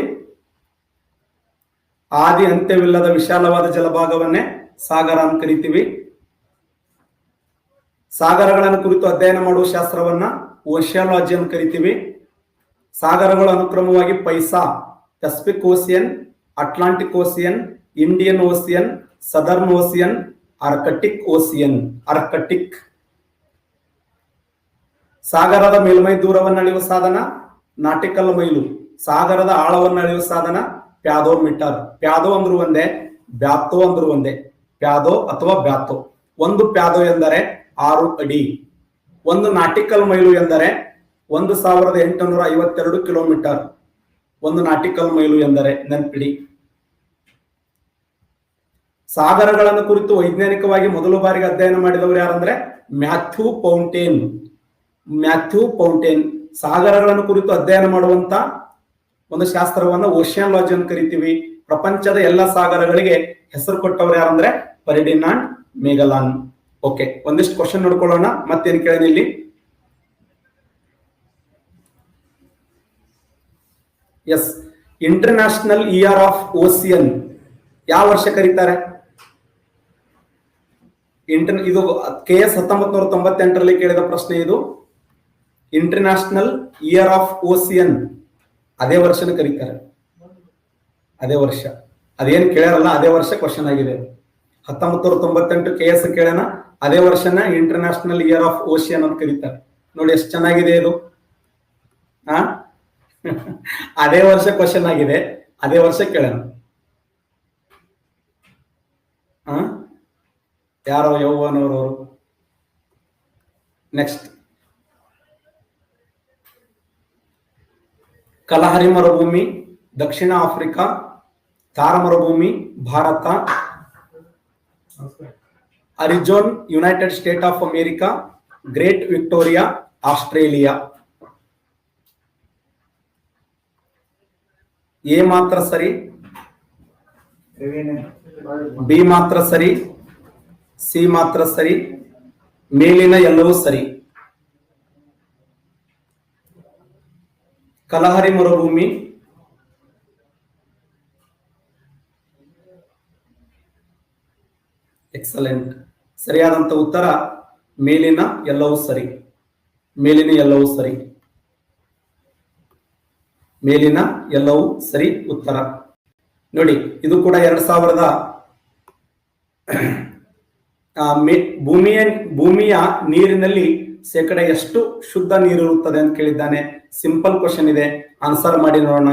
ಆದಿ ಅಂತ್ಯವಿಲ್ಲದ ವಿಶಾಲವಾದ ಜಲಭಾಗವನ್ನೇ ಸಾಗರ ಅಂತ ಕರಿತೀವಿ. ಸಾಗರಗಳನ್ನು ಕುರಿತು ಅಧ್ಯಯನ ಮಾಡುವ ಶಾಸ್ತ್ರವನ್ನ ಓಷಿಯಾಲಜಿ ಅಂತ ಕರಿತೀವಿ. ಸಾಗರಗಳು ಅನುಕ್ರಮವಾಗಿ ಪೈಸಾ, Pacific Ocean, Atlantic Ocean, Indian Ocean, Southern Ocean, Arctic Ocean. Arctic. ಸಾಗರದ ಮೇಲ್ಮೈ ದೂರವನ್ನು ಅಳೆಯುವ ಸಾಧನ ನಾಟಿಕಲ್ ಮೈಲು. ಸಾಗರದ ಆಳವನ್ನು ಅಳೆಯುವ ಸಾಧನ ಪ್ಯಾದೋಮೀಟರ್. ಪ್ಯಾದೋ ಅಂದ್ರೂ ಒಂದೇ, ಬ್ಯಾತೋ ಅಂದ್ರೂ ಒಂದೇ. ಪ್ಯಾದೋ ಅಥವಾ ಬ್ಯಾತೋ. ಒಂದು ಪ್ಯಾದೋ ಎಂದರೆ 6 ಅಡಿ. ಒಂದು ನಾಟಿಕಲ್ ಮೈಲು ಎಂದರೆ 1852 ಕಿಲೋಮೀಟರ್. ಒಂದು ನಾಟಿಕಲ್ ಮೈಲು ಎಂದರೆ, ನೆನಪಿಡಿ. ಸಾಗರಗಳನ್ನು ಕುರಿತು ವೈಜ್ಞಾನಿಕವಾಗಿ ಮೊದಲ ಬಾರಿಗೆ ಅಧ್ಯಯನ ಮಾಡಿದವರು ಯಾರಂದ್ರೆ ಮ್ಯಾಥ್ಯೂ ಪೌಂಟೇನ್. ಮ್ಯಾಥ್ಯೂ ಪೌಂಟೇನ್ ಸಾಗರಗಳನ್ನು ಕುರಿತು ಅಧ್ಯಯನ ಮಾಡುವಂತ ಒಂದು ಶಾಸ್ತ್ರವನ್ನ ಓಷಿಯಾಲಜಿ ಅಂತ ಕರಿತೀವಿ. ಪ್ರಪಂಚದ ಎಲ್ಲ ಸಾಗರಗಳಿಗೆ ಹೆಸರು ಕೊಟ್ಟವರು ಯಾರಂದ್ರೆ ಫೆರ್ಡಿನಾಂಡ್ ಮೆಗೆಲಾನ್. ಓಕೆ, ಒಂದಿಷ್ಟು ಕ್ವಶನ್ ನೋಡ್ಕೊಳ್ಳೋಣ. ಮತ್ತೇನು ಕೇಳಿದೆ ಇಲ್ಲಿ? Yes, international year of ocean ಯಾವ ವರ್ಷ ಕರೀತಾರೆ? ಇದು KS 1998ರಲ್ಲಿ ಕೇಳಿದ ಪ್ರಶ್ನೆ. ಇದು ಇಂಟರ್ನ್ಯಾಷನಲ್ ಇಯರ್ ಆಫ್ ಓಸಿಯನ್ ಅದೇ ವರ್ಷನ ಕರೀತಾರೆ. ಅದೇ ವರ್ಷ, ಅದೇನು ಕೇಳ್ಯಾರಲ್ಲ ಅದೇ ವರ್ಷ ಕ್ವಶನ್ ಆಗಿದೆ. 1998 KS ಕೇಳೋಣ, ಅದೇ ವರ್ಷನ ಇಂಟರ್ನ್ಯಾಷನಲ್ ಇಯರ್ ಆಫ್ ಓಷಿಯನ್ ಅಂತ ಕರೀತಾರೆ. ನೋಡಿ ಎಷ್ಟು ಚೆನ್ನಾಗಿದೆ ಇದು. ಅದೇ ವರ್ಷ ಕ್ವಶನ್ ಆಗಿದೆ, ಅದೇ ವರ್ಷ ಕೇಳೋಣ. ಯಾರೋ ಯೌವನವರು. ನೆಕ್ಸ್ಟ್, ಕಲಹರಿ ಮರುಭೂಮಿ ದಕ್ಷಿಣ ಆಫ್ರಿಕಾ, ಥಾರ್ ಮರುಭೂಮಿ Bharat, Arizona United State of America, Great Victoria Australia. A ಮಾತ್ರ ಸರಿ, ಬಿ ಮಾತ್ರ ಸರಿ, ಸಿ ಮಾತ್ರ ಸರಿ, ಮೇಲಿನ ಎಲ್ಲವೂ ಸರಿ. ಕಲಹರಿ ಮರುಭೂಮಿ, ಎಕ್ಸಲೆಂಟ್. ಸರಿಯಾದಂತ ಉತ್ತರ ಮೇಲಿನ ಎಲ್ಲವೂ ಸರಿ. ಮೇಲಿನ ಎಲ್ಲವೂ ಸರಿ. ಮೇಲಿನ ಎಲ್ಲವೂ ಸರಿ ಉತ್ತರ. ನೋಡಿ, ಇದು ಕೂಡ 2000 ಭೂಮಿಯ ನೀರಿನಲ್ಲಿ ಶೇಕಡ ಎಷ್ಟು ಶುದ್ಧ ನೀರು ಇರುತ್ತದೆ ಅಂತ ಕೇಳಿದ್ದಾನೆ. ಸಿಂಪಲ್ ಕ್ವಶನ್ ಇದೆ, ಆನ್ಸರ್ ಮಾಡಿ ನೋಡೋಣ.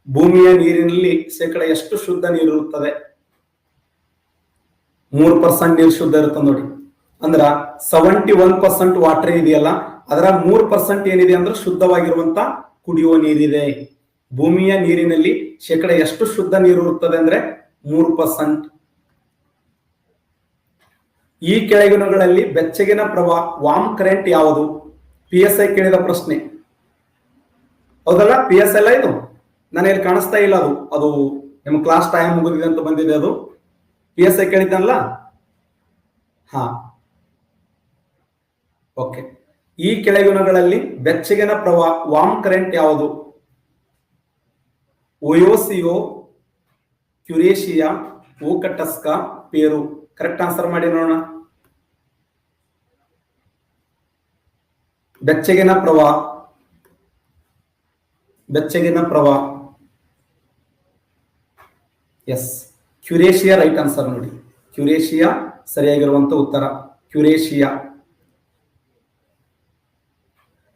ಭೂಮಿಯ ನೀರಿನಲ್ಲಿ ಶೇಕಡ ಎಷ್ಟು ಶುದ್ಧ ನೀರು ಇರುತ್ತದೆ? 3% ನೀರು ಶುದ್ಧ ಇರುತ್ತದೆ ನೋಡಿ. ಅಂದ್ರ 71% ವಾಟರ್ ಇದೆಯಲ್ಲ, ಅದರ 3% ಏನಿದೆ ಅಂದ್ರೆ ಶುದ್ಧವಾಗಿರುವಂತ ಕುಡಿಯುವ ನೀರಿದೆ. ಭೂಮಿಯ ನೀರಿನಲ್ಲಿ ಶೇಕಡ ಎಷ್ಟು ಶುದ್ಧ ನೀರು ಇರುತ್ತದೆ ಅಂದ್ರೆ 3%. ಈ ಕೆಳಗಿನಗಳಲ್ಲಿ ಬೆಚ್ಚಗಿನ ಪ್ರವಾಹ ವಾರ್ಮ್ ಕರೆಂಟ್ ಯಾವುದು? PSI ಕೇಳಿದ ಪ್ರಶ್ನೆ ಹೌದಲ್ಲ? PSI ಅಲ್ಲ ಇದು, ನನಗೆ ಕಾಣಿಸ್ತಾ ಇಲ್ಲ, ಅದು ನಿಮ್ಮ ಕ್ಲಾಸ್ ಟೈಮ್ ಮುಗಿದಿದೆ ಅಂತ ಬಂದಿದೆ. ಅದು PSI ಕೇಳಿದ್ದಲ್ಲ. ಹಾ, ಓಕೆ. ಈ ಕೆಳಗಿನಗಳಲ್ಲಿ ಬೆಚ್ಚಗಿನ ಪ್ರವಾಹ ವಾರ್ಮ್ ಕರೆಂಟ್ ಯಾವುದು? ಒಯೋಸಿಯೋ, ಕ್ಯುರೇಶಿಯಾ, ಓಕಟಸ್ಕಾ, ಪೇರು. ಕರೆಕ್ಟ್ ಆನ್ಸರ್ ಮಾಡಿ ನೋಡೋಣ. ಬೆಚ್ಚಗಿನ ಪ್ರವಾಹ ಎಸ್, ಕ್ಯುರೇಶಿಯಾ ರೈಟ್ ಆನ್ಸರ್ ನೋಡಿ. ಕ್ಯುರೇಶಿಯಾ ಸರಿಯಾಗಿರುವಂತ ಉತ್ತರ, ಕ್ಯುರೇಶಿಯಾ.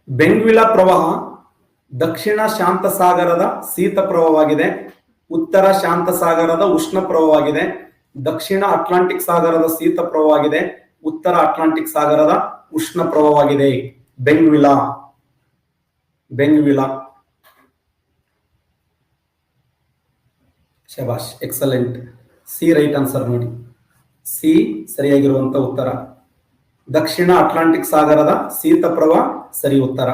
ಬೆಂಗ್ವಿಲಾ ಪ್ರವಾಹ ದಕ್ಷಿಣ ಶಾಂತ ಸಾಗರದ ಶೀತ ಪ್ರವಾಹವಾಗಿದೆ, ಉತ್ತರ ಶಾಂತ ಸಾಗರದ ಉಷ್ಣ ಪ್ರವಾಹವಾಗಿದೆ, ದಕ್ಷಿಣ ಅಟ್ಲಾಂಟಿಕ್ ಸಾಗರದ ಶೀತ ಪ್ರವಾಹವಾಗಿದೆ, ಉತ್ತರ ಅಟ್ಲಾಂಟಿಕ್ ಸಾಗರದ ಉಷ್ಣ ಪ್ರವಾಹವಾಗಿದೆ. ಬೆಂಗ್ವಿಲಾ. ಶಬಾಷ್, ಎಕ್ಸಲೆಂಟ್. ಸಿ ರೈಟ್ ಆನ್ಸರ್ ನೋಡಿ. ಸಿ ಸರಿಯಾಗಿರುವಂತ ಉತ್ತರ. ದಕ್ಷಿಣ ಅಟ್ಲಾಂಟಿಕ್ ಸಾಗರದ ಶೀತ ಪ್ರವಾಹ ಸರಿ ಉತ್ತರ.